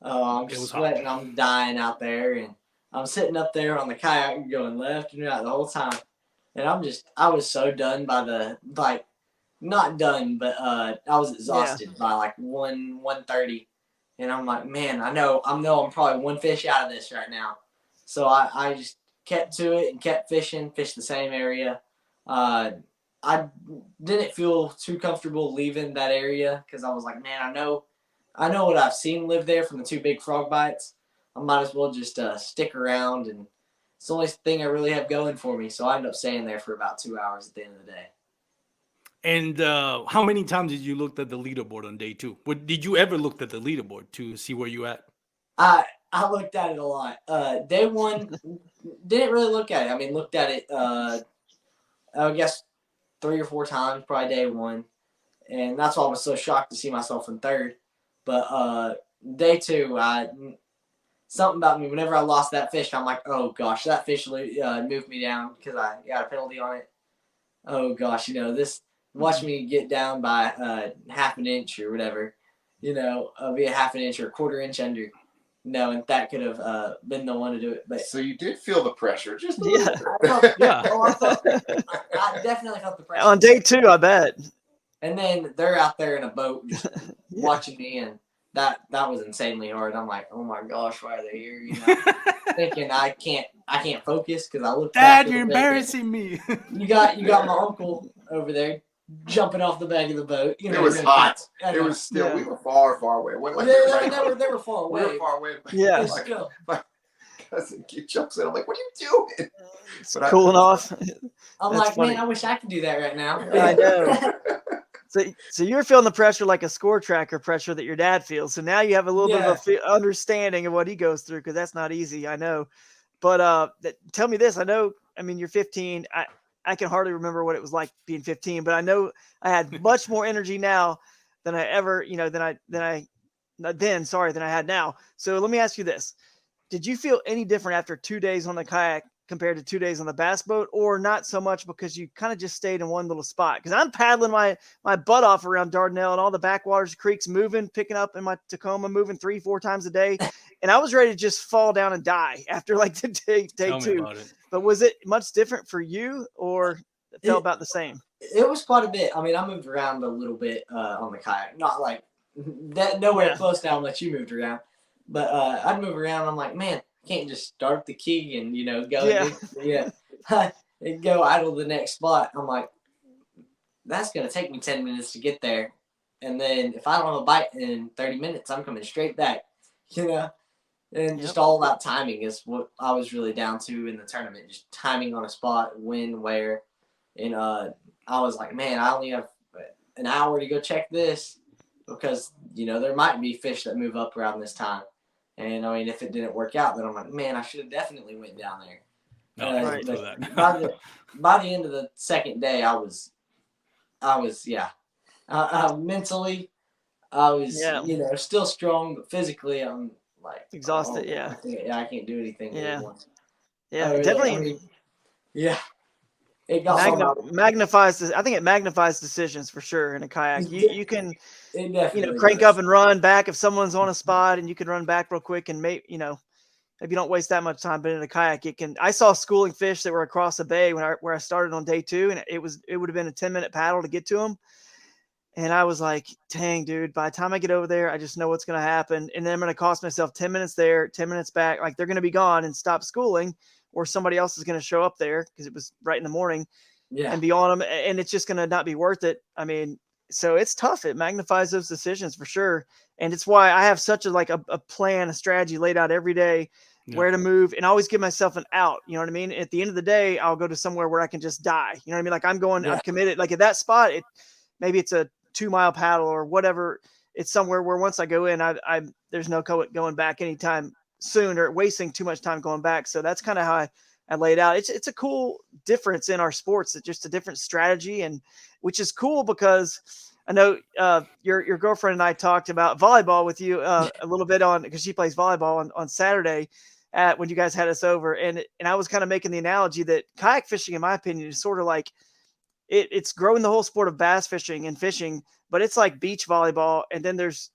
I'm sweating. I'm dying out there, and I'm sitting up there on the kayak going left and right the whole time. And I was so done by not done, but I was exhausted by like 1:30. And I'm like, man, I know I'm probably 1 fish out of this right now. So I just kept to it and kept fishing, fished the same area. I didn't feel too comfortable leaving that area because I was like, man, I know what I've seen live there from the 2 big frog bites. I might as well just stick around, and it's the only thing I really have going for me. So I ended up staying there for about 2 hours at the end of the day. And how many times did you look at the leaderboard on day 2? Did you ever look at the leaderboard to see where you at? I looked at it a lot. Day 1, didn't really look at it. I mean, looked at it, I guess 3 or 4 times, probably day 1. And that's why I was so shocked to see myself in 3rd. But day 2, something about me, whenever I lost that fish, I'm like, oh gosh, that fish moved me down because I got a penalty on it. Oh gosh, watch me get down by half an inch or whatever, be a half an inch or a quarter inch under. No, and that could have been the one to do it. But so you did feel the pressure, just a little bit. I definitely felt the pressure. On day 2, I bet. And then they're out there in a boat just watching me, and that was insanely hard. I'm like, oh my gosh, why are they here? Thinking I can't focus because I looked. Dad, you're embarrassing me. You got my uncle over there jumping off the back of the boat. It was hot. It was still. We were far away. They were far away. We were far away. Yeah. My cousin jumps in. I'm like, what are you doing? But cooling off. I'm like, funny. Man, I wish I could do that right now. I know. So you're feeling the pressure like a score tracker pressure that your dad feels. So now you have a little bit of a understanding of what he goes through, because that's not easy, I know. But tell me this. I mean, you're 15. I can hardly remember what it was like being 15, but I know I had much more energy now than I ever, than I had now. So let me ask you this. Did you feel any different after 2 days on the kayak compared to 2 days on the bass boat, or not so much because you kind of just stayed in one little spot? Because I'm paddling my butt off around Dardanelle and all the backwaters, creeks moving, picking up in my Tacoma, moving 3-4 times a day. And I was ready to just fall down and die after like the day Tell 2. me about it. But was it much different for you, or it felt about the same? It was quite a bit. I mean, I moved around a little bit on the kayak, not like that, nowhere close down unless you moved around. But I'd move around. I'm like, man, I can't just start the key and go and go idle the next spot. I'm like, that's gonna take me 10 minutes to get there, and then if I don't have a bite in 30 minutes, I'm coming straight back. And just all that timing is what I was really down to in the tournament. Just timing on a spot, when, where. And I was like, man, I only have an hour to go check this, because, there might be fish that move up around this time. And, I mean, if it didn't work out, then I'm like, man, I should have definitely went down there. Right. By the end of the second day, I was mentally, I was, still strong, but physically, I'm like exhausted. I can't do anything anymore. Definitely. It got magnifies. I think it magnifies decisions for sure in a kayak. You can, crank does. up and run back if someone's on a spot, and you can run back real quick, and maybe you don't waste that much time. But in a kayak, it can. I saw schooling fish that were across the bay where I started on day 2, and it would have been a 10-minute paddle to get to them. And I was like, dang, dude, by the time I get over there, I just know what's going to happen. And then I'm going to cost myself 10 minutes there, 10 minutes back. Like, they're going to be gone and stop schooling, or somebody else is going to show up there because it was right in the morning and be on them. And it's just going to not be worth it. I mean, so it's tough. It magnifies those decisions for sure. And it's why I have such a plan, a strategy laid out every day, where to move, and I always give myself an out. You know what I mean? At the end of the day, I'll go to somewhere where I can just die. You know what I mean? Like, I'm committed. Like, at that spot, maybe it's a 2-mile paddle or whatever. It's somewhere where once I go in, there's no going back anytime soon, or wasting too much time going back. So that's kind of how I laid out. It's a cool difference in our sports. It's just a different strategy, and which is cool because I know your girlfriend and I talked about volleyball with you a little bit because she plays volleyball on Saturday when you guys had us over. And I was kind of making the analogy that kayak fishing, in my opinion, is sort of like, it's growing the whole sport of bass fishing and fishing, but it's like beach volleyball. And then there's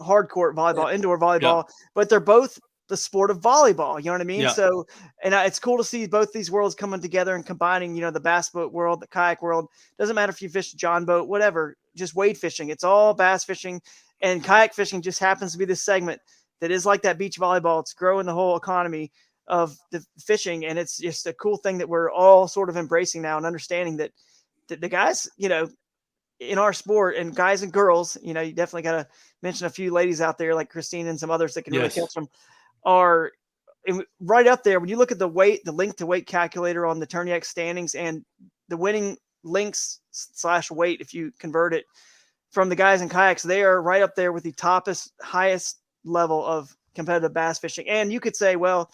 hard court volleyball, indoor volleyball, but they're both the sport of volleyball. You know what I mean? Yeah. So, and it's cool to see both these worlds coming together and combining, the bass boat world, the kayak world. Doesn't matter if you fish John boat, whatever, just wade fishing. It's all bass fishing, and kayak fishing just happens to be this segment that is like that beach volleyball. It's growing the whole economy of the fishing. And it's just a cool thing that we're all sort of embracing now, and understanding that the guys, in our sport, and guys and girls, you definitely got to mention a few ladies out there like Christine and some others that can really catch them. are right up there. When you look at the length to weight calculator on the TourneyX standings and the winning links / weight, if you convert it from the guys in kayaks, they are right up there with the highest level of competitive bass fishing. And you could say, well,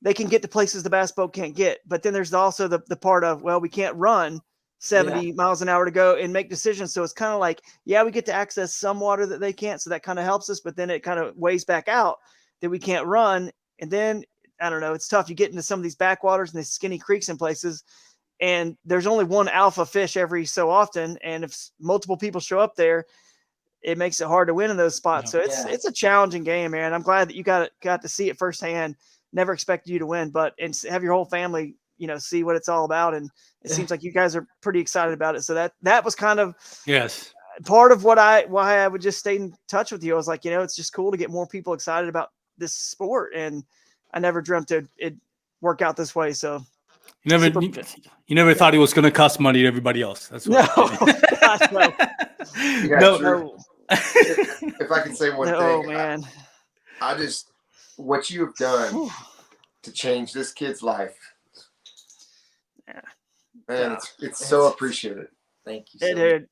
they can get to places the bass boat can't get. But then there's also the part of, well, we can't run 70 miles an hour to go and make decisions. So it's kind of like, yeah, we get to access some water that they can't. So that kind of helps us. But then it kind of weighs back out that we can't run. And then, I don't know, it's tough. You get into some of these backwaters and these skinny creeks in places, and there's only one alpha fish every so often. And if multiple people show up there, it makes it hard to win in those spots. So it's a challenging game, man. I'm glad that you got to see it firsthand. Never expected you to win, but and have your whole family, see what it's all about. And it seems like you guys are pretty excited about it. So that was kind of part of why I would just stay in touch with you. I was like, it's just cool to get more people excited about this sport. And I never dreamt it'd work out this way. So you never thought it was going to cost money to everybody else. That's what gosh, no. No. If I can say one thing, oh man, what you have done to change this kid's life, man, it's so appreciated. Thank you, sir.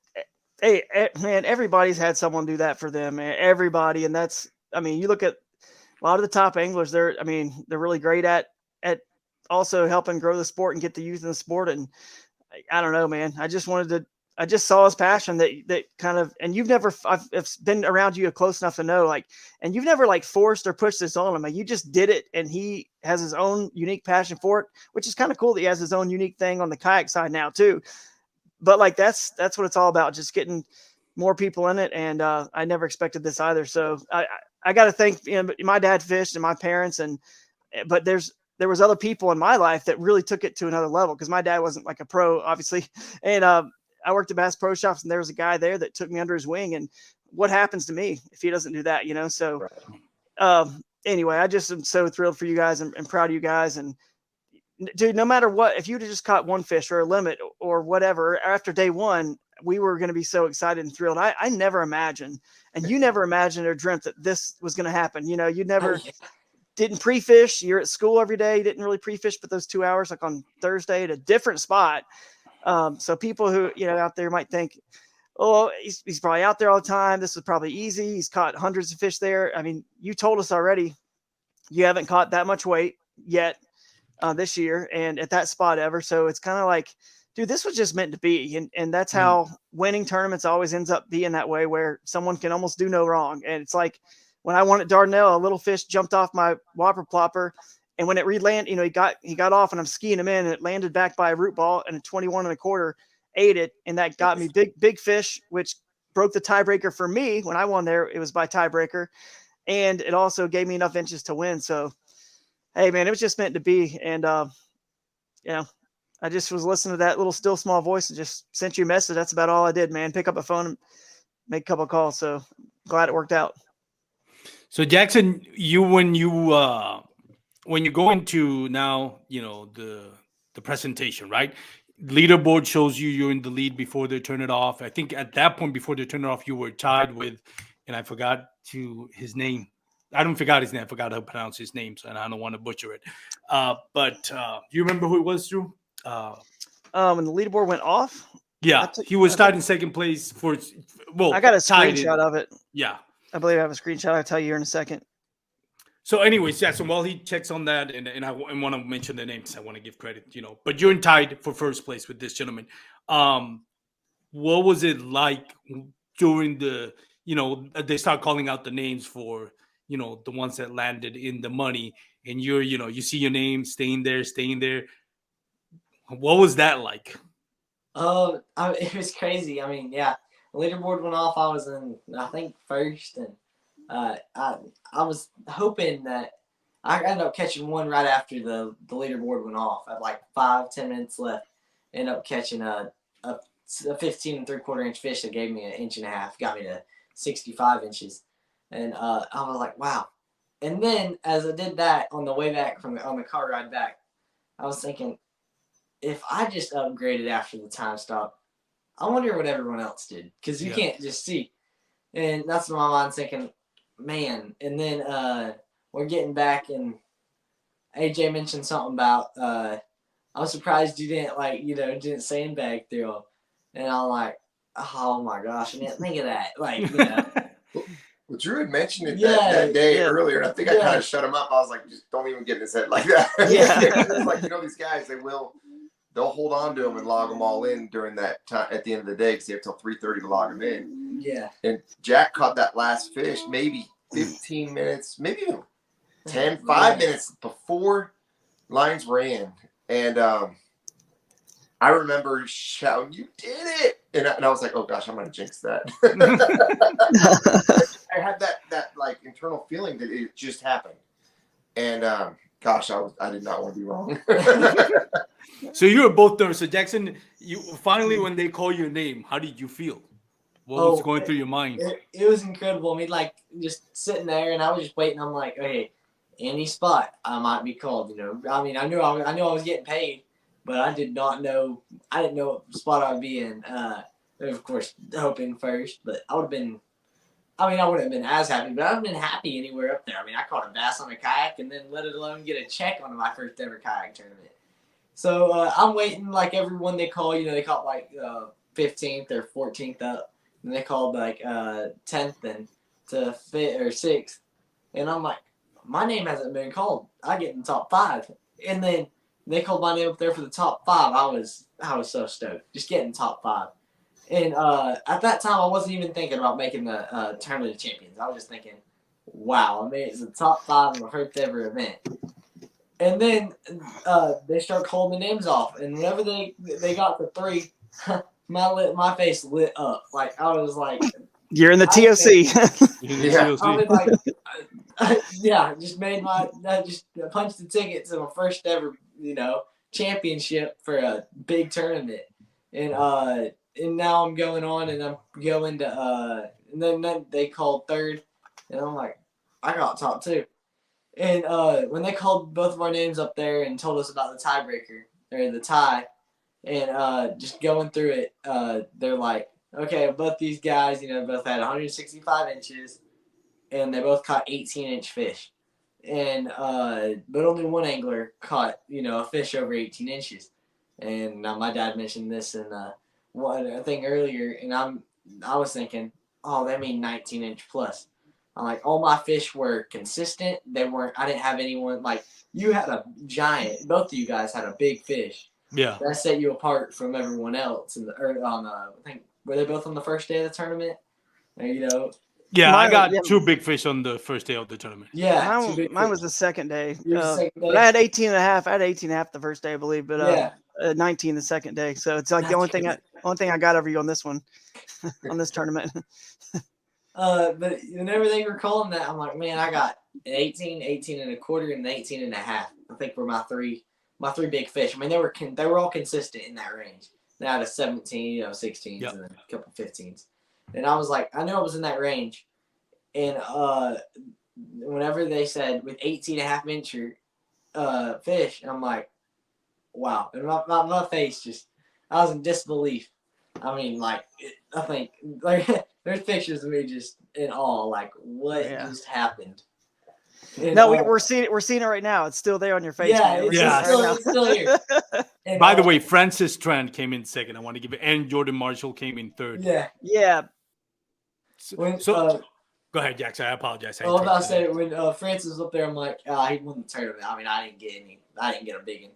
Hey, man, everybody's had someone do that for them, man. Everybody, and you look at a lot of the top anglers. They're really great at also helping grow the sport and get the youth in the sport. And I don't know, man. I just saw his passion that kind of, and I've been around you close enough to know, and you've never forced or pushed this on him. You just did it, and he has his own unique passion for it, which is kind of cool that he has his own unique thing on the kayak side now too. But that's what it's all about, just getting more people in it. And I never expected this either. So I got to thank my dad fished and my parents, but there was other people in my life that really took it to another level, because my dad wasn't like a pro, obviously. And I worked at Bass Pro Shops, and there was a guy there that took me under his wing. And what happens to me if he doesn't do that, So anyway, I just am so thrilled for you guys and proud of you guys. And dude, no matter what, if you'd have just caught one fish or a limit or whatever, after day one, we were going to be so excited and thrilled. I never imagined, and you never imagined or dreamt that this was going to happen. You never didn't pre-fish. You're at school every day. You didn't really pre-fish, but those 2 hours, like on Thursday at a different spot. So people who, out there might think, oh, he's probably out there all the time. This is probably easy. He's caught hundreds of fish there. You told us already, you haven't caught that much weight yet this year and at that spot ever. So it's kind of like, dude, this was just meant to be. And that's how winning tournaments always ends up being that way, where someone can almost do no wrong. And it's like when I won at Dardanelle, a little fish jumped off my whopper plopper. And when it re-landed, he got off, and I'm skiing him in, and it landed back by a root ball, and a 21 1/4 ate it. And that got me big fish, which broke the tiebreaker for me. When I won there, it was by tiebreaker. And it also gave me enough inches to win. So, hey, man, it was just meant to be. And, I just was listening to that little still small voice and just sent you a message. That's about all I did, man. Pick up a phone and make a couple of calls. So glad it worked out. So Jackson, when you go into now, the presentation, right? Leaderboard shows you're in the lead before they turn it off. I think at that point, before they turn it off, you were tied with, and I forgot his name. I don't forgot his name. I forgot how to pronounce his name, so I don't want to butcher it. But do you remember who it was, Drew? When the leaderboard went off? Yeah, he was tied in second place I got a screenshot of it. Yeah. I believe I have a screenshot. I'll tell you here in a second. So anyways, yeah, so while he checks on that, and I want to mention the names, I want to give credit, but you're tied for first place with this gentleman. What was it like during the, they start calling out the names for, the ones that landed in the money, and you see your name staying there. What was that like? It was crazy. The leaderboard went off. I was in, I think, first, and I was hoping that I ended up catching one right after the leaderboard went off. At like 5-10 minutes left, ended up catching a 15 3/4 inch fish that gave me an 1.5 inches, got me to 65 inches, and I was like, wow. And then as I did that on the way back on the car ride back, I was thinking, if I just upgraded after the time stop, I wonder what everyone else did, because you can't just see. And that's what my mind's thinking, man. And then we're getting back, and AJ mentioned something about I'm surprised you didn't didn't sandbag through him, and I'm like, oh my gosh, I didn't think of that. Well, Drew had mentioned it Yeah, that day yeah. earlier, and I think I kind of shut him up. I was like, just don't even get in his head like that. Yeah. It's like, these guys, they'll hold on to them and log them all in during that time at the end of the day because they have till 3:30 to log them in. Yeah. And Jack caught that last fish maybe 15 minutes, maybe even 5 minutes before lines ran. And I remember shouting, "You did it!" And I was like, "Oh gosh, I'm gonna jinx that." I had that like internal feeling that it just happened, and gosh, I did not want to be wrong. So you were both there. So Jackson, you finally when they call your name, how did you feel? What was going through your mind? It was incredible. I mean, like just sitting there, and I was just waiting. I'm like, okay, any spot I might be called. I mean, I knew I was getting paid, but I didn't know what spot I'd be in. Of course, hoping first, but I wouldn't have been as happy, but I'd have been happy anywhere up there. I mean, I caught a bass on a kayak, and then let alone get a check on my first ever kayak tournament. So I'm waiting, like everyone they call, they caught like 15th or 14th up, and they called like 10th and to 5th or 6th, and I'm like, my name hasn't been called. I get in the top 5, and then they called my name up there for the top 5. I was so stoked, just getting top 5. And at that time, I wasn't even thinking about making the Tournament of Champions. I was just thinking, wow, I made it to the top 5 in my first ever event. And then they start calling the names off. And whenever they got to 3, my face lit up. Like, I was like... You're in the TOC. I just punched the ticket to my first ever, championship for a big tournament. And now I'm going on, and I'm going to and then they called 3rd, and I'm like, I got top 2. And when they called both of our names up there and told us about the tiebreaker or the tie, and just going through it, they're like, okay, both these guys, both had 165 inches, and they both caught 18-inch fish, and but only one angler caught a fish over 18 inches, and my dad mentioned this in one thing earlier, and I was thinking, oh, they mean 19-inch plus. I'm like, all my fish were consistent. I didn't have anyone like you had a giant. Both of you guys had a big fish. Yeah, that set you apart from everyone else. I think were they both on the first day of the tournament? Yeah, I got 2 big fish on the first day of the tournament. Yeah, mine was the second day. Second day. But I had 18 and a half. I had 18 and a half the first day, I believe, but 19 the second day. So it's like the only thing I got over you on this one, on this tournament. But whenever they were calling that, I'm like, man, I got an 18, 18 and a quarter, and an 18 and a half. I think were my three big fish. I mean, they were all consistent in that range. They had a 17, 16s, and a couple 15s. And I was like, I knew I was in that range. And whenever they said with 18 and a half incher fish, I'm like, wow. And my face just, I was in disbelief. I mean, I think, there's pictures of me just in awe, like, what just happened? And, we're seeing it right now. It's still there on your face. Yeah, man. It's still here. And, by the way, Francis Strand came in 2nd. I want to give it, and Jordan Marshall came in 3rd. Yeah. So go ahead, Jackson. I apologize. I was about to say when Francis was up there, I'm like, he won the tournament. I mean, I didn't get a big one.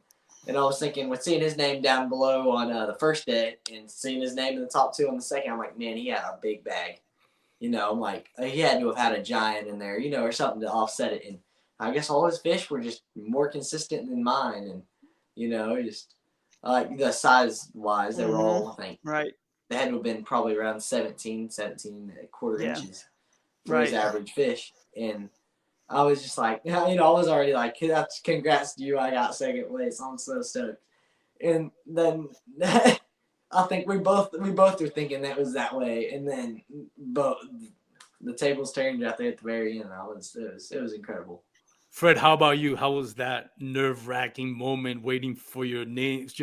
And I was thinking, with seeing his name down below on the first day and seeing his name in the top 2 on the second, I'm like, man, he had a big bag. I'm like, he had to have had a giant in there, or something to offset it. And I guess all his fish were just more consistent than mine. And, just like the size wise, they were all, I think, right. They had to have been probably around 17 and a quarter inches for right. his average fish. And I was just like, I was already like, that's congrats to you. I got 2nd place. I'm so stoked. And then I think we both were thinking that was that way. And then the tables turned out there at the very end. It was incredible. Fred, how about you? How was that nerve-wracking moment waiting for your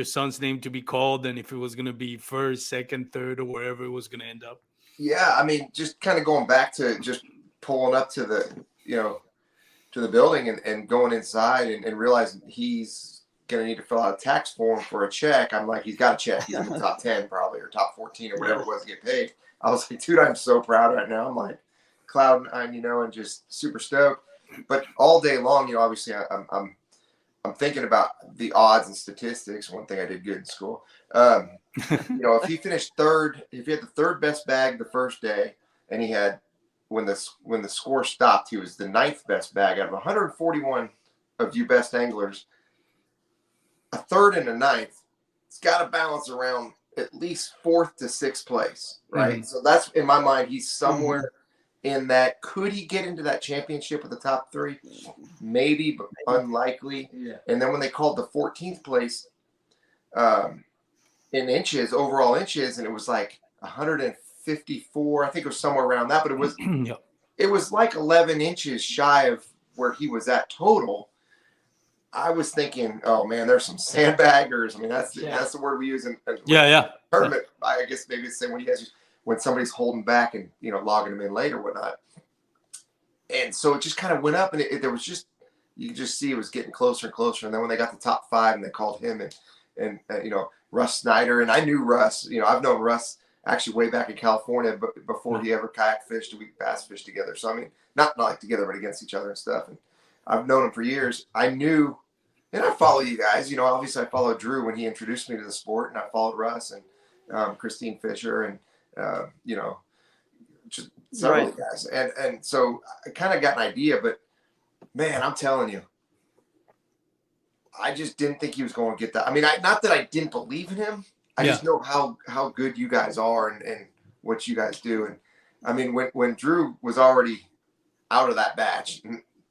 son's name to be called, and if it was going to be 1st, 2nd, 3rd, or wherever it was going to end up? Yeah, I mean, just kind of going back to just pulling up to the, to the building and going inside and realizing he's going to need to fill out a tax form for a check. I'm like, he's got a check. He's in the top 10 probably, or top 14 or whatever it was to get paid. I was like, dude, I'm so proud right now. I'm like cloud nine, and just super stoked. But all day long, obviously I'm thinking about the odds and statistics. One thing I did good in school. If he finished third, if he had the third best bag the first day, and he had when the score stopped, he was the 9th best bag out of 141 of you best anglers. A third and a 9th, it's got to balance around at least 4th to 6th place, right? Mm-hmm. So that's in my mind, he's somewhere in that. Could he get into that championship with the top 3? Maybe, but unlikely. Yeah. And then when they called the 14th place in inches, overall inches, and it was like 154, I think it was somewhere around that, but it was it was like 11 inches shy of where he was at total. I was thinking, oh man, there's some sandbaggers. I mean, that's the word we use in tournament. I guess maybe it's the same when somebody's holding back and logging them in late or whatnot. And so it just kind of went up, and there was just, you could just see it was getting closer and closer. And then when they got the top 5 and they called him and Russ Snyder, and I knew Russ. I've known Russ actually way back in California, but before he ever kayak fished, we bass fished together. So I mean, not like together, but against each other and stuff. And I've known him for years. I knew, and I follow you guys. Obviously I followed Drew when he introduced me to the sport, and I followed Russ and Christine Fisher and just several of you guys. And so I kind of got an idea, but man, I'm telling you, I just didn't think he was going to get that. I mean, not that I didn't believe in him. I just know how good you guys are and what you guys do. And I mean, when Drew was already out of that batch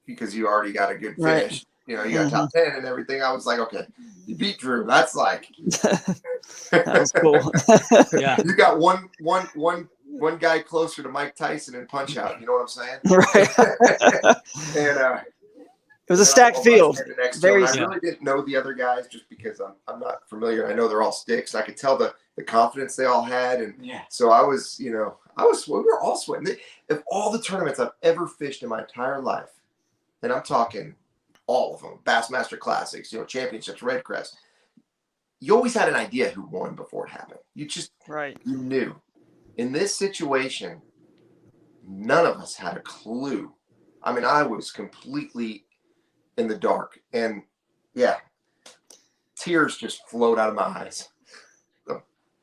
because you already got a good finish, you got top 10 and everything. I was like, okay, you beat Drew. That's like, that was cool. You got one guy closer to Mike Tyson in Punch Out. You know what I'm saying? Right. And it was a stacked field. I really didn't know the other guys just because I'm not familiar. I know they're all sticks. I could tell the confidence they all had, and so I was, we were all sweating. Of all the tournaments I've ever fished in my entire life, and I'm talking all of them, Bassmaster Classics, championships, Red Crest. You always had an idea who won before it happened. You just you knew. In this situation, none of us had a clue. I mean, I was completely in the dark, and tears just flowed out of my eyes.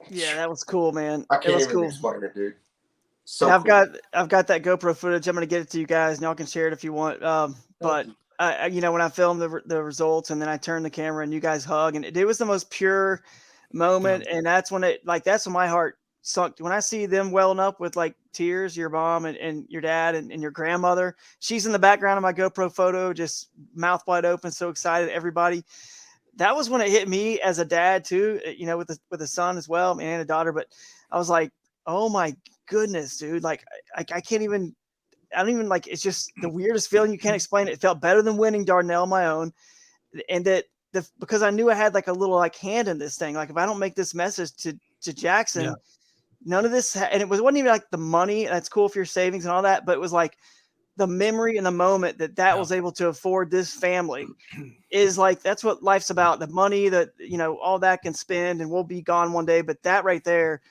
Yeah, that was cool, man. I can't even explain it, dude. So I've got that GoPro footage. I'm gonna get it to you guys, and y'all can share it if you want. But when I filmed the results, and then I turned the camera, and you guys hug, and it was the most pure moment, and that's when that's when my heart sunk. When I see them welling up with like tears, your mom and your dad and your grandmother, she's in the background of my GoPro photo, just mouth wide open, so excited. Everybody, that was when it hit me as a dad too, with a son as well, and a daughter. But I was like, oh my goodness, dude. Like I can't even, I don't even like, it's just the weirdest feeling. You can't explain it. It felt better than winning Dardanelle on my own. And because I knew I had like a little like hand in this thing. Like if I don't make this message to Jackson, none of this, and it wasn't even like the money. That's cool for your savings and all that, but it was like the memory and the moment that was able to afford this family is like, that's what life's about. The money that, all that can spend and we'll be gone one day. But that right there,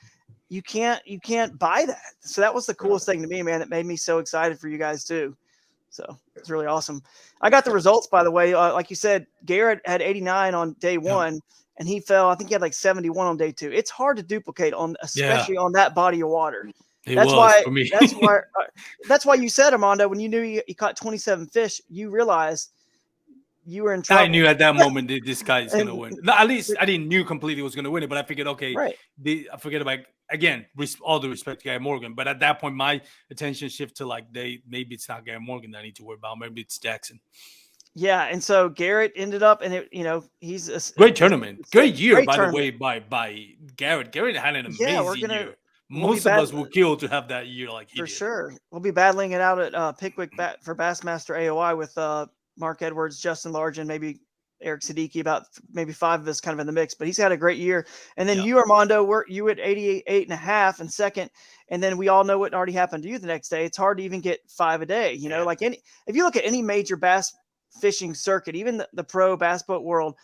you can't buy that. So that was the coolest thing to me, man. It made me so excited for you guys too. So it's really awesome. I got the results, by the way. Like you said, Garrett had 89 on day 1. And he fell, I think he had like 71 on day 2. It's hard to duplicate especially on that body of water. That's why you said, Armando, when you knew you caught 27 fish, you realized you were in trouble. I knew at that moment that this guy is going to win. At least I didn't knew completely was going to win it, but I figured, okay, I forget about, again, all the respect to Gary Morgan. But at that point, my attention shifted to like, maybe it's not Gary Morgan that I need to worry about. Maybe it's Jackson. Yeah, and so Garrett ended up, and he's a great tournament, great year, by the way, by Garrett. Garrett had an amazing year. Most of us will kill to have that year like he did. Sure. We'll be battling it out at Pickwick for Bassmaster AOI with Mark Edwards, Justin Largen, maybe Eric Siddiqui, about maybe 5 of us kind of in the mix, but he's had a great year. And then Yeah. you, Armando, you at 88.5 and second. And then we all know what already happened to you the next day. It's hard to even get 5 a day. You know, like if you look at any major bass fishing circuit, even the pro bass boat world,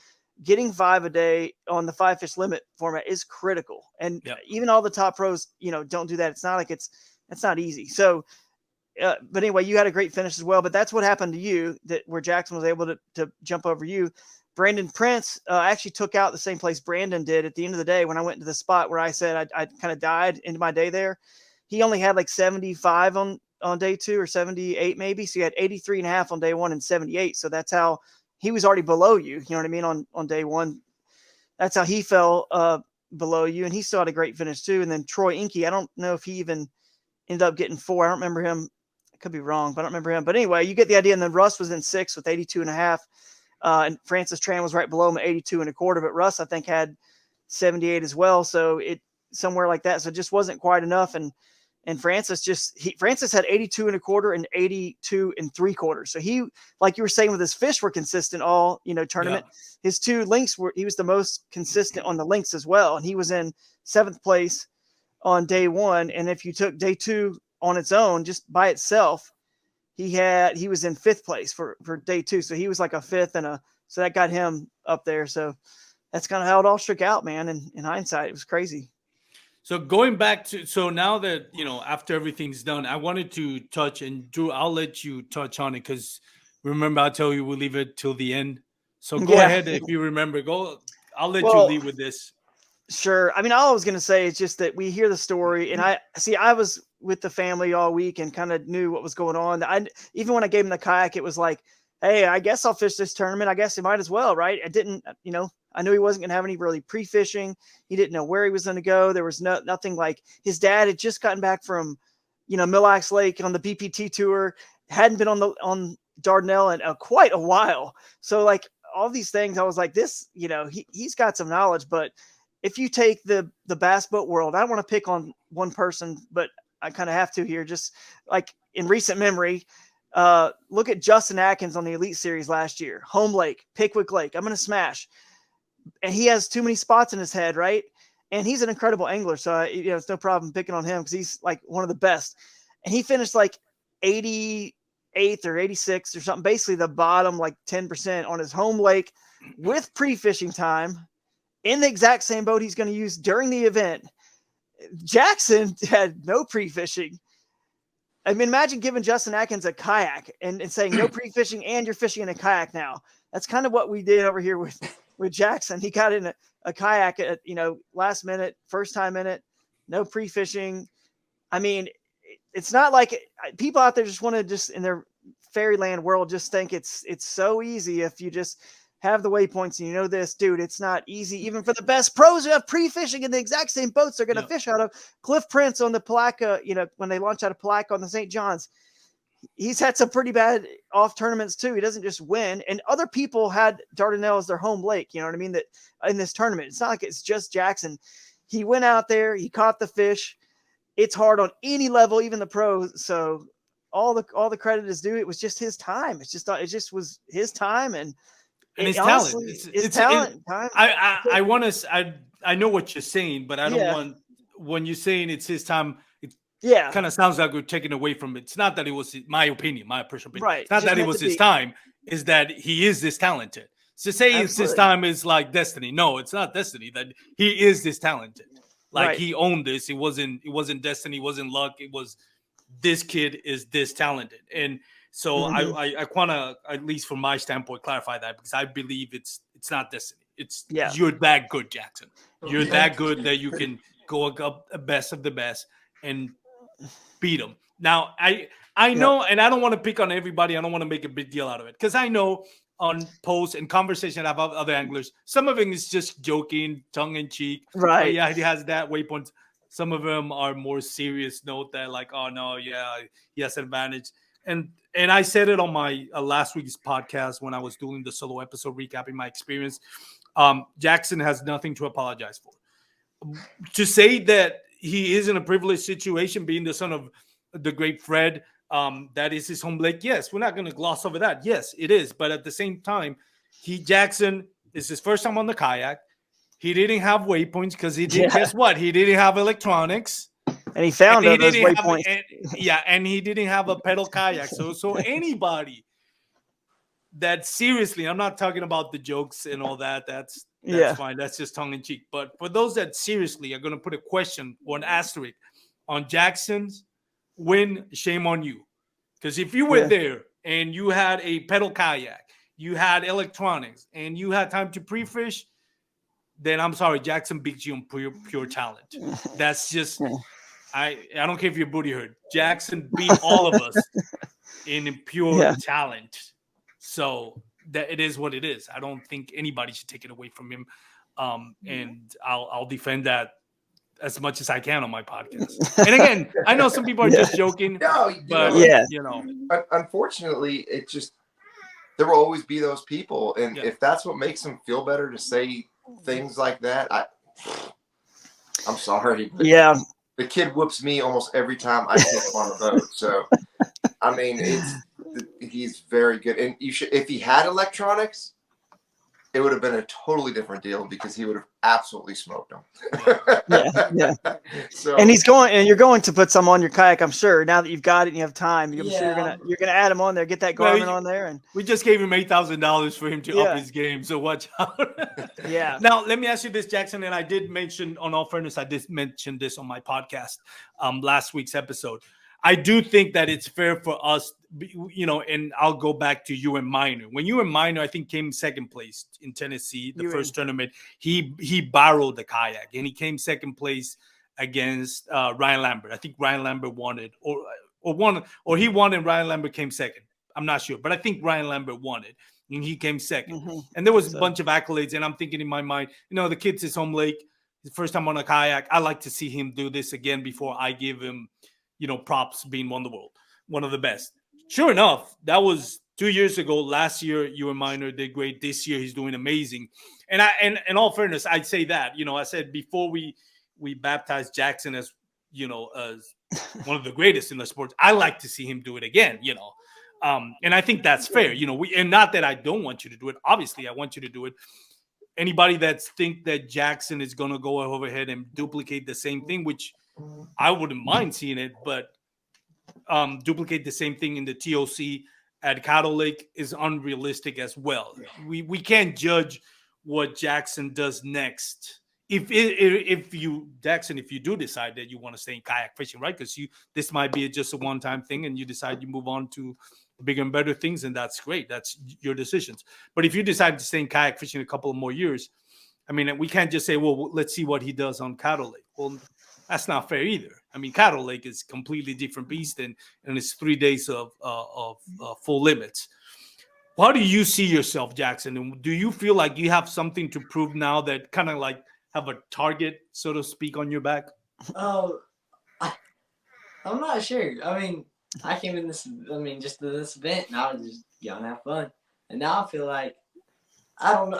getting 5 a day on the 5 fish limit format is critical. And even all the top pros, you know, don't do that. It's not like it's not easy. So, but anyway, you had a great finish as well. But that's what happened to you, that where Jackson was able to jump over you. Brandon Prince actually took out the same place Brandon did at the end of the day when I went to the spot where I said I kind of died into my day there. He only had like 75 on day 2 or 78 maybe. So he had 83.5 on day 1 and 78. So that's how he was already below you. You know what I mean? On day 1, that's how he fell below you. And he still had a great finish too. And then Troy Inky, I don't know if he even ended up getting 4. I don't remember him. I could be wrong, but I don't remember him. But anyway, you get the idea. And then Russ was in 6th with 82.5. And Francis Tran was right below him at 82.25. But Russ, I think, had 78 as well. So it somewhere like that. So it just wasn't quite enough. And Francis Francis had 82.25 and 82.75. So he, like you were saying with his fish, were consistent all, you know, tournament. Yeah. His 2 links he was the most consistent on the links as well. And he was in 7th place on day 1. And if you took day 2 on its own, just by itself, he was in 5th place for day 2. So he was like a 5th so that got him up there. So that's kind of how it all shook out, man. And in hindsight, it was crazy. So going back to, so now that, you know, after everything's done, I wanted to touch, and Drew, I'll let you touch on it, because remember, I'll tell you, we'll leave it till the end. So go ahead. If you remember, I'll let you lead with this. Sure. I mean, all I was going to say is just that we hear the story, and I was with the family all week and kind of knew what was going on. Even when I gave him the kayak, it was like, hey, I guess I'll fish this tournament. I guess he might as well, right? I didn't, you know, I knew he wasn't going to have any really pre-fishing. He didn't know where he was going to go. There was nothing. Like, his dad had just gotten back from, you know, Mille Lacs Lake on the BPT tour, hadn't been on Dardanelle in quite a while. So like all these things, I was like, this, you know, he's got some knowledge. But if you take the bass boat world, I don't want to pick on one person, but I kind of have to here. Just like in recent memory, look at Justin Atkins on the Elite Series last year. Home Lake, Pickwick Lake, I'm going to smash. And he has too many spots in his head, right? And he's an incredible angler, so you know, it's no problem picking on him because he's like one of the best. And he finished like 88th or 86th or something, basically the bottom like 10% on his home lake with pre-fishing time in the exact same boat he's going to use during the event. Jackson had no pre-fishing. I mean, imagine giving Justin Atkins a kayak and saying no pre-fishing and you're fishing in a kayak now. That's kind of what we did over here with Jackson. He got in a kayak at, you know, last minute, first time in it, no pre-fishing. I mean, it's not like people out there just want to just in their fairyland world just think it's so easy if you just have the waypoints and you know this, dude. It's not easy even for the best pros who have pre-fishing in the exact same boats they're going to fish out of. Cliff Prince on the Palaca, you know, when they launched out of Palaca on the St. John's, he's had some pretty bad off tournaments too. He doesn't just win. And other people had Dardanelle as their home lake. You know what I mean? That in this tournament, it's not like it's just Jackson. He went out there, he caught the fish. It's hard on any level, even the pros. So all the credit is due. It was just his time. It just was his time and his honestly, talent. His talent. I know what you're saying, but I don't want, when you're saying it's his time, kind of sounds like we're taking away from it. It's not that it was my opinion, my personal opinion. Right. It's not that it was his time, is that he is this talented. So say it's his time is like destiny. No, it's not destiny. That he is this talented. Like he owned this. It wasn't destiny, it wasn't luck. It was, this kid is this talented. And so I want to, at least from my standpoint, clarify that, because I believe it's not destiny. It's you're that good, Jackson. You're that good that you can go up the best of the best and beat them. Now, I know, and I don't want to pick on everybody. I don't want to make a big deal out of it, because I know on posts and conversation about other anglers, some of them is just joking, tongue in cheek. Right. Oh, yeah, he has that waypoint. Some of them are more serious note that like, oh no, yeah, he has an advantage. And I said it on my last week's podcast when I was doing the solo episode recapping my experience. Jackson has nothing to apologize for. To say that he is in a privileged situation, being the son of the great Fred, that is his home lake. Yes, we're not going to gloss over that. Yes, it is. But at the same time, Jackson is his first time on the kayak. He didn't have waypoints because he didn't. Guess what? He didn't have electronics. And he found And those waypoints. And he didn't have a pedal kayak. So anybody that seriously, I'm not talking about the jokes and all that. That's fine. That's just tongue in cheek. But for those that seriously are going to put a question or an asterisk on Jackson's win, shame on you. Because if you were there and you had a pedal kayak, you had electronics, and you had time to pre-fish, then I'm sorry, Jackson beats you on pure talent. That's just, I don't care if your booty hurt. Jackson beat all of us in pure talent. So that it is what it is. I don't think anybody should take it away from him. And I'll defend that as much as I can on my podcast. And again, I know some people are just joking. No, but you know, unfortunately, it just, there will always be those people, and if that's what makes them feel better to say things like that, I'm sorry. Yeah, the kid whoops me almost every time I take him on a boat. So, I mean, he's very good, and you should, if he had electronics, it would have been a totally different deal because he would have absolutely smoked them. So, and you're going to put some on your kayak, I'm sure. Now that you've got it and you have time, I'm sure you're gonna add them on there, get that Garmin on there, and we just gave him $8,000 for him to up his game. So watch out. Now let me ask you this, Jackson, and I did mention, on all fairness, I did mention this on my podcast, last week's episode. I do think that it's fair for us, you know, and I'll go back to you and Minor. When you and Minor, I think, came second place in Tennessee, the first tournament, he borrowed the kayak and he came second place against Ryan Lambert. I think Ryan Lambert won it, or he won and Ryan Lambert came second. I'm not sure, but I think Ryan Lambert won it and he came second. And there was a bunch of accolades, and I'm thinking in my mind, you know, the kid's his home lake, his first time on a kayak. I like to see him do this again before I give him, you know, props being one of the world, one of the best. Sure enough, that was 2 years ago. Last year, you and Minor did great. This year, he's doing amazing. And in all fairness, I'd say that, you know, I said before we baptized Jackson as, you know, as one of the greatest in the sports, I like to see him do it again, you know. And I think that's fair, you know, and not that I don't want you to do it. Obviously, I want you to do it. Anybody that think that Jackson is going to go overhead and duplicate the same thing, which I wouldn't mind seeing it, but duplicate the same thing in the TOC at Caddo Lake is unrealistic as well. We can't judge what Jackson does next. If you do decide that you want to stay in kayak fishing, right? Because this might be just a one-time thing, and you decide you move on to bigger and better things, and that's great. That's your decisions. But if you decide to stay in kayak fishing a couple of more years, I mean, we can't just say, well, let's see what he does on Caddo Lake. Well, that's not fair either. I mean, Caddo Lake is a completely different beast, and it's 3 days of full limits. How do you see yourself, Jackson? And do you feel like you have something to prove now, that kind of like have a target, so to speak, on your back? I'm not sure. I mean, I came in just to this event, and I was just young and have fun. And now I feel like, I don't know,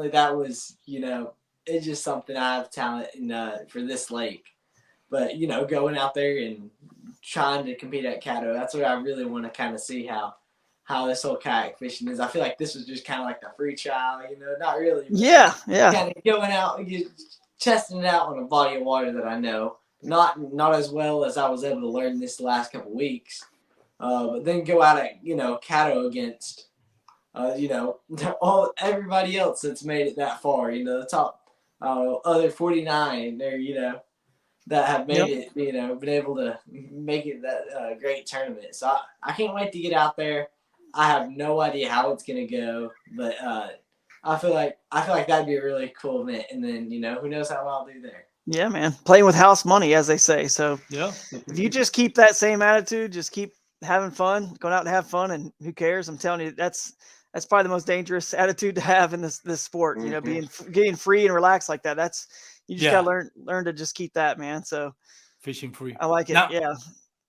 that was, you know, it's just something I have talent in for this lake. But, you know, going out there and trying to compete at Caddo, that's what I really want to kind of see how this whole kayak fishing is. I feel like this was just kind of like the free trial, you know, not really. Yeah. Kind of going out, testing it out on a body of water that I know. Not as well as I was able to learn this last couple weeks. But then go out at, you know, Caddo against, you know, everybody else that's made it that far, you know, the top other 49 there, you know, that have made it, you know, been able to make it that great tournament. So I can't wait to get out there. I have no idea how it's gonna go, but I feel like that'd be a really cool event. And then, you know, who knows how I'll do there. Yeah, man, playing with house money, as they say. So if you just keep that same attitude, just keep having fun, going out to have fun, and who cares? I'm telling you, that's probably the most dangerous attitude to have in this sport. You know, getting free and relaxed like that. That's, you just gotta learn to just keep that, man. So fishing free. I like it.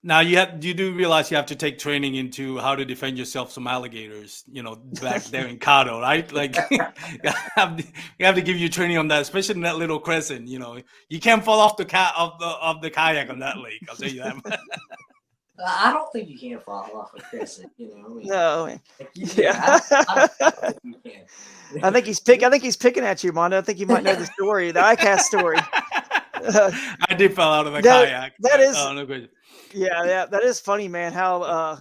Now you do realize you have to take training into how to defend yourself from alligators, you know, back there in Caddo, right? Like you have to give you training on that, especially in that little crescent. You know, you can't fall off the kayak on that lake. I'll tell you that. I don't think you can fall off a crescent. You know, I mean, No. like you can. Yeah. I don't think you can. I think he's picking at you, Mondo. I think you might know the story, the ICAST story. I did fall out of the That- kayak. that but, is- no question. Yeah, that is funny, man. How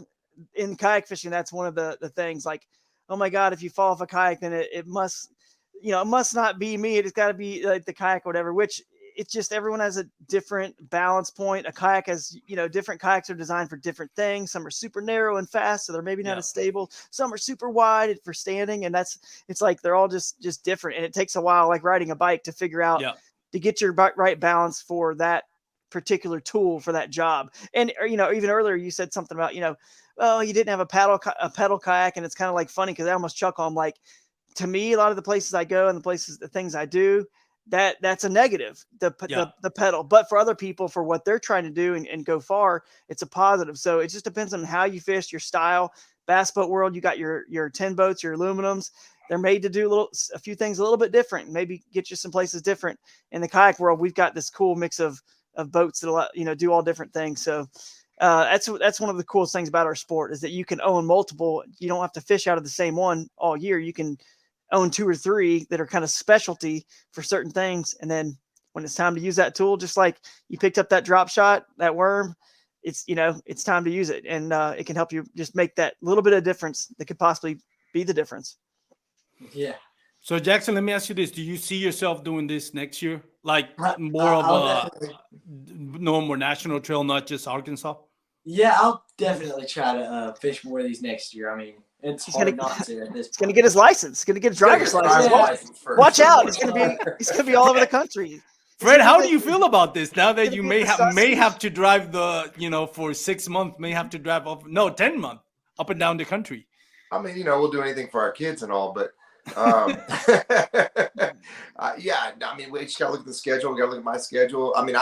in kayak fishing, that's one of the things. Like, oh my God, if you fall off a kayak, then it must, it must not be me. It's got to be like the kayak or whatever. Which it's just everyone has a different balance point. A kayak has, different kayaks are designed for different things. Some are super narrow and fast, so they're maybe not as stable. Some are super wide for standing, and it's like they're all just different. And it takes a while, like riding a bike, to figure out to get your right balance for that particular tool for that job. And even earlier you said something about oh, you didn't have a pedal kayak, and it's kind of like funny because I almost chuckle. I'm like, to me, a lot of the places I go and the things I do, that's a negative, the pedal. But for other people, for what they're trying to do and go far, it's a positive. So it just depends on how you fish, your style. Bass boat world, you got your 10 boats, your aluminums. They're made to do a few things a little bit different. Maybe get you some places different. In the kayak world, we've got this cool mix of boats that do all different things. So that's one of the coolest things about our sport, is that you can own multiple. You don't have to fish out of the same one all year. You can own 2 or 3 that are kind of specialty for certain things. And then when it's time to use that tool, just like you picked up that drop shot, that worm, it's time to use it. And it can help you just make that little bit of difference that could possibly be the difference. Yeah. So Jackson, let me ask you this: do you see yourself doing this next year, like more of no more national trail, not just Arkansas? Yeah, I'll definitely try to fish more of these next year. I mean, it's hard not to at this point. He's gonna get his license. He's gonna get a driver's license. Watch out! He's gonna be all over the country. Fred, how do you feel about this now that you may have to drive for 6 months, may have to drive 10 months up and down the country? I mean, we'll do anything for our kids and all, but yeah, I mean, we just gotta look at the schedule. We gotta look at my schedule. I mean,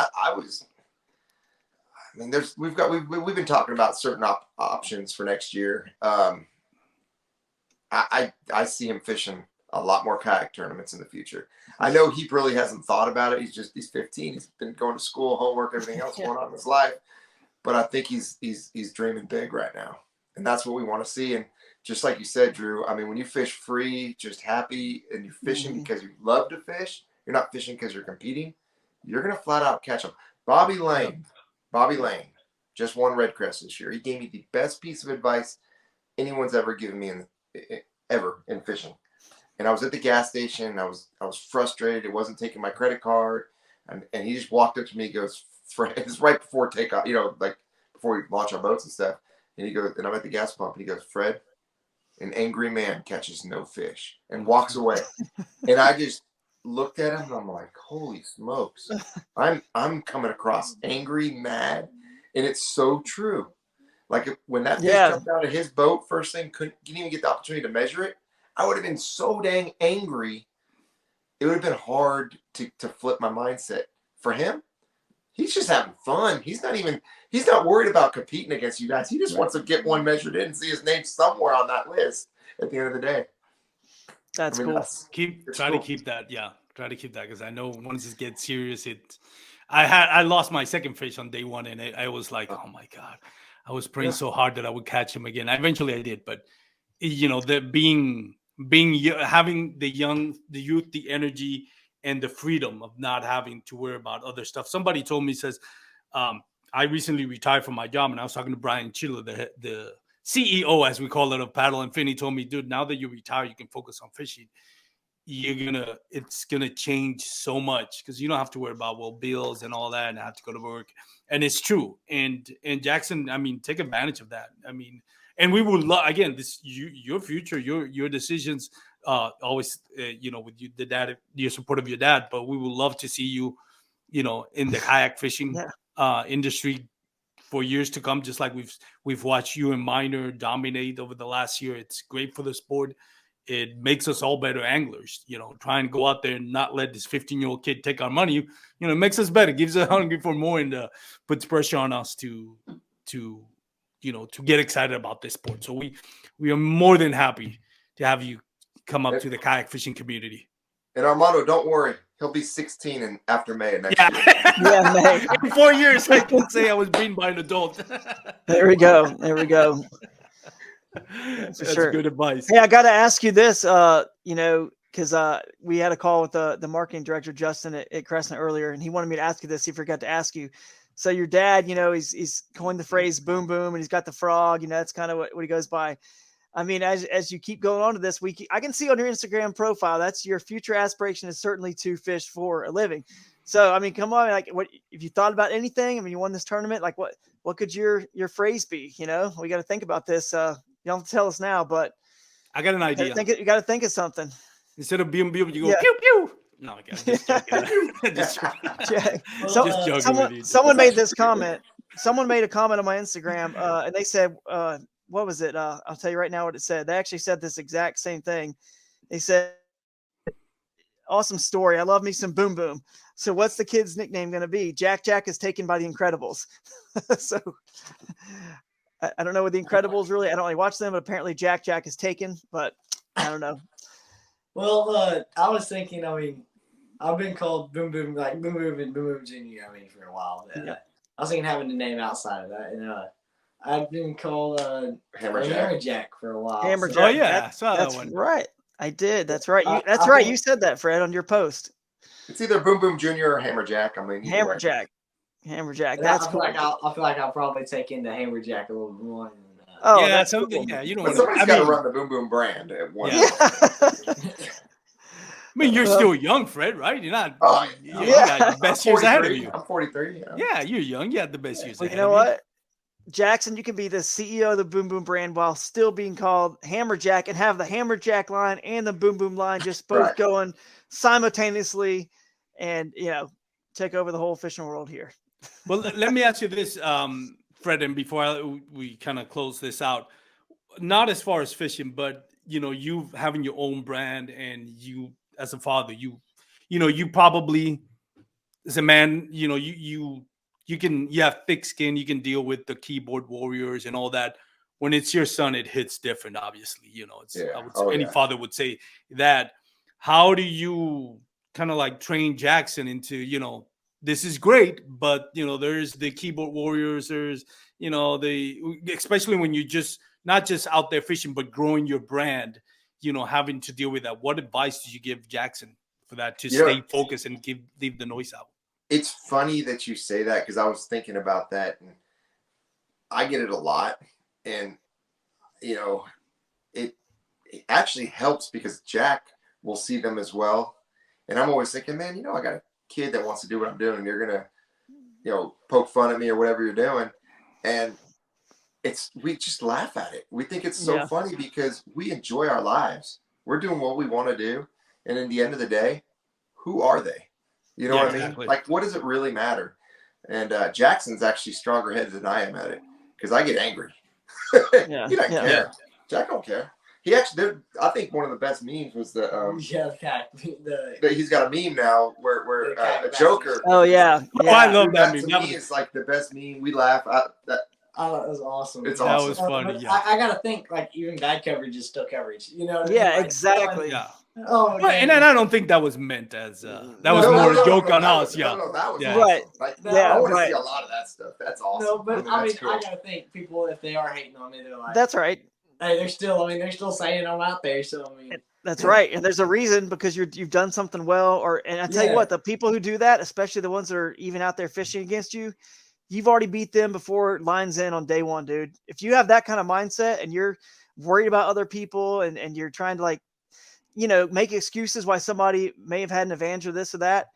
we've been talking about certain options for next year. I see him fishing a lot more kayak tournaments in the future. I know he really hasn't thought about it. He's 15. He's been going to school, homework, everything else going on in his life. But I think he's dreaming big right now, and that's what we want to see. And just like you said, Drew, I mean, when you fish free, just happy, and you're fishing because you love to fish, you're not fishing because you're competing, you're going to flat out catch them. Bobby Lane, just won Red Crest this year. He gave me the best piece of advice anyone's ever given me in fishing. And I was at the gas station, and I was frustrated. It wasn't taking my credit card. And he just walked up to me, he goes, Fred, it's right before takeoff, like before we launch our boats and stuff. And he goes, and I'm at the gas pump, and he goes, Fred, an angry man catches no fish, and walks away. And I just looked at him, and I'm like, holy smokes. I'm coming across angry, mad, and it's so true. Like when that fish jumped out of his boat first thing, didn't even get the opportunity to measure it, I would have been so dang angry. It would have been hard to flip my mindset. For him, he's just having fun. He's not worried about competing against you guys. He just wants to get one measured in and see his name somewhere on that list at the end of the day. That's cool. Try to keep that because I know once it gets serious, I lost my second fish on day one, and I was like, oh my God, I was praying so hard that I would catch him again. Eventually I did, but having the youth, the energy, and the freedom of not having to worry about other stuff. Somebody told me, says, I recently retired from my job, and I was talking to Brian Chilla, the CEO, as we call it, of Paddle and Fin. He told me, dude, now that you retire, you can focus on fishing. It's gonna change so much because you don't have to worry about bills and all that, and have to go to work. And it's true. And Jackson, I mean, take advantage of that. I mean, and we will again, this your future, your decisions. Always, with your support of your dad. But we would love to see you, in the kayak fishing industry for years to come. Just like we've watched you and Minor dominate over the last year. It's great for the sport. It makes us all better anglers. Try and go out there and not let this 15-year-old kid take our money. It makes us better. Gives us hungry for more, and puts pressure on us to get excited about this sport. So we are more than happy to have you come up to the kayak fishing community. And Armando, don't worry, he'll be 16 after May of next year. Yeah, May. In 4 years, I can say I was beaten by an adult. There we go. There we go. That's sure. good advice. Hey, I got to ask you this, because we had a call with the marketing director, Justin, at Crescent earlier, and he wanted me to ask you this. He forgot to ask you. So your dad, he's coined the phrase boom, boom, and he's got the frog, that's kind of what he goes by. I mean, as you keep going on to this week, I can see on your Instagram profile, that's your future aspiration is certainly to fish for a living. So, I mean, come on, like, what if you thought about anything? I mean, you won this tournament, like what could your phrase be? We got to think about this. You don't have to tell us now, but I got an idea. You got to think of something. Instead of boom, boom, you go pew, pew. No, okay, I'm just joking. Someone made this comment. Someone made a comment on my Instagram, and they said, what was it? I'll tell you right now what it said. They actually said this exact same thing. They said, awesome story. I love me some boom boom. So what's the kid's nickname going to be? Jack is taken by the Incredibles. So I don't know what the Incredibles really, I don't really watch them, but apparently Jack is taken, but I don't know. Well, I was thinking, I mean, I've been called Boom Boom, like Boom Boom and Boom Boom Jr., I mean, for a while. But, Yeah. I was thinking having a name outside of that. And I've been called Hammerjack for a while. Hammerjack. Oh, yeah. That's that one. Right. I did. That's right. I right. think- You said that, Fred, on your post. It's either Boom Boom Jr. or Hammerjack. I mean, Hammerjack. That's I cool. feel like I'll probably take into Hammerjack a little bit more. Oh, yeah, that's something. cool. Yeah, you don't but want somebody's to. got to run the Boom Boom brand at one. Yeah. point. I mean, you're still young, Fred, right? You're not. Oh, you yeah. got the best years ahead of you. I'm 43. Yeah, you're young. You had the best years Well, ahead you know of what? Jackson, you can be the CEO of the Boom Boom brand while still being called Hammerjack and have the Hammerjack line and the Boom Boom line just both going simultaneously and, take over the whole fishing world here. Well, let me ask you this, Fred, and before we kind of close this out, not as far as fishing, but, you having your own brand and you as a father, you probably as a man, you have thick skin. You can deal with the keyboard warriors and all that. When it's your son, it hits different. Obviously, I would say any father would say that. How do you kind of like train Jackson into, this is great, but there's the keyboard warriors. There's especially when you just not just out there fishing, but growing your brand. Having to deal with that. What advice did you give Jackson for that to stay focused and leave the noise out? It's funny that you say that because I was thinking about that, and I get it a lot, and it actually helps because Jack will see them as well, and I'm always thinking, man, I got a kid that wants to do what I'm doing, and you're gonna, poke fun at me or whatever you're doing, and we just laugh at it. We think it's so funny because we enjoy our lives. We're doing what we want to do, and in the end of the day, who are they? You know what I mean? Exactly. Like, what does it really matter? And Jackson's actually stronger headed than I am at it because I get angry. He doesn't care. Jack don't care. He actually, I think one of the best memes was he's got a meme now where a Joker. Oh yeah. I love that meme. To me, it's like the best meme. We laugh. Oh, that was awesome. It's awesome. That was funny. I gotta think like even bad coverage is still coverage. Exactly. Yeah. Oh, well, and I don't think that was meant as that was more a joke on us. That was right. Awesome. Like, Yeah, I want to see a lot of that stuff. That's awesome. No, but I mean, cool. I gotta think people if they are hating on me, they're like, that's right. Hey, they're still saying I'm out there. So I mean, that's right, and there's a reason because you've done something well. And I tell you what, the people who do that, especially the ones that are even out there fishing against you, you've already beat them before lines in on day one, dude. If you have that kind of mindset and you're worried about other people and you're trying to make excuses why somebody may have had an advantage or this or that,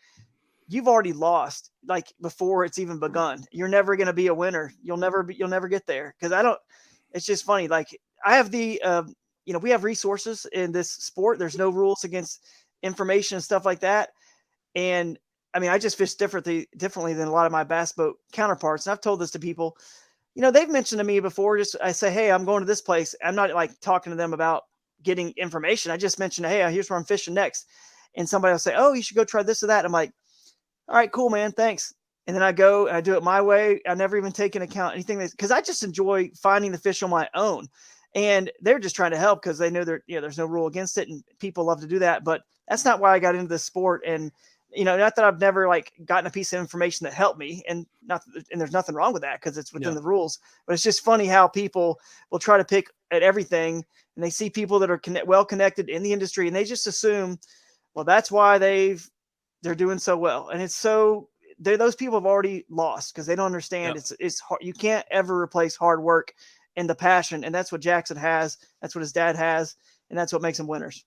you've already lost like before it's even begun. You're never going to be a winner. You'll never get there. It's just funny. Like I have we have resources in this sport. There's no rules against information and stuff like that. And I mean, I just fish differently than a lot of my bass boat counterparts. And I've told this to people, they've mentioned to me before, I say, hey, I'm going to this place. I'm not like talking to them about getting information. I just mentioned, hey, here's where I'm fishing next. And somebody will say, oh, you should go try this or that. I'm like, all right, cool, man. Thanks. And then I go and I do it my way. I never even take into account anything because I just enjoy finding the fish on my own. And they're just trying to help because they know there's no rule against it. And people love to do that. But that's not why I got into this sport. And not that I've never like gotten a piece of information that helped me, and there's nothing wrong with that because it's within the rules. But it's just funny how people will try to pick at everything, and they see people that are well connected in the industry, and they just assume, well, that's why they're doing so well. And it's those people have already lost because they don't understand it's hard. You can't ever replace hard work and the passion, and that's what Jackson has. That's what his dad has, and that's what makes them winners.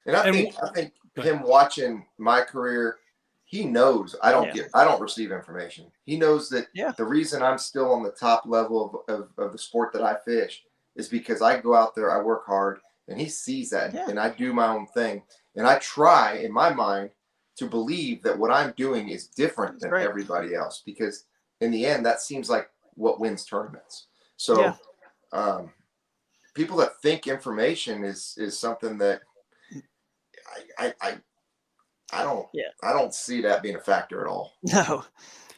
And I think him watching my career, he knows I don't receive information. He knows that the reason I'm still on the top level of the sport that I fish is because I go out there, I work hard, and he sees that, and I do my own thing. And I try, in my mind, to believe that what I'm doing is different than everybody else, because in the end, that seems like what wins tournaments. So people that think information is something that I don't see that being a factor at all. No.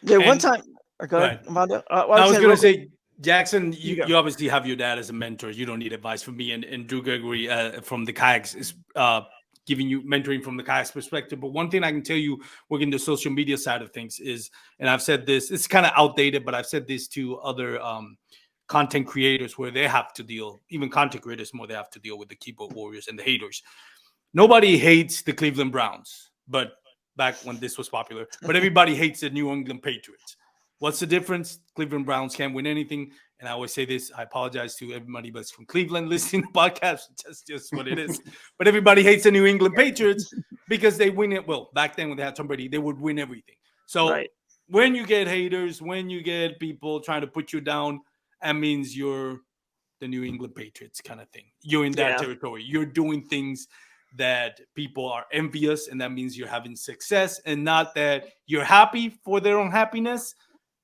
One time, go ahead. I was going to say, Jackson, you obviously have your dad as a mentor. You don't need advice from me. And Drew Gregory from the Kayaks is giving you mentoring from the Kayaks perspective. But one thing I can tell you, working the social media side of things is, and I've said this, it's kind of outdated, but I've said this to other content creators where they have to deal, even content creators more, they have to deal with the keyboard warriors and the haters. Nobody hates the Cleveland Browns, but back when this was popular, but everybody hates the New England Patriots. What's the difference? Cleveland Browns can't win anything. And I always say this, I apologize to everybody that's from Cleveland listening to the podcast. That's just what it is. But everybody hates the New England Patriots because they win it. Well, back then when they had somebody, they would win everything. So when you get haters, when you get people trying to put you down, that means you're the New England Patriots kind of thing. You're in that territory. You're doing things that people are envious, and that means you're having success, and not that you're happy for their own happiness,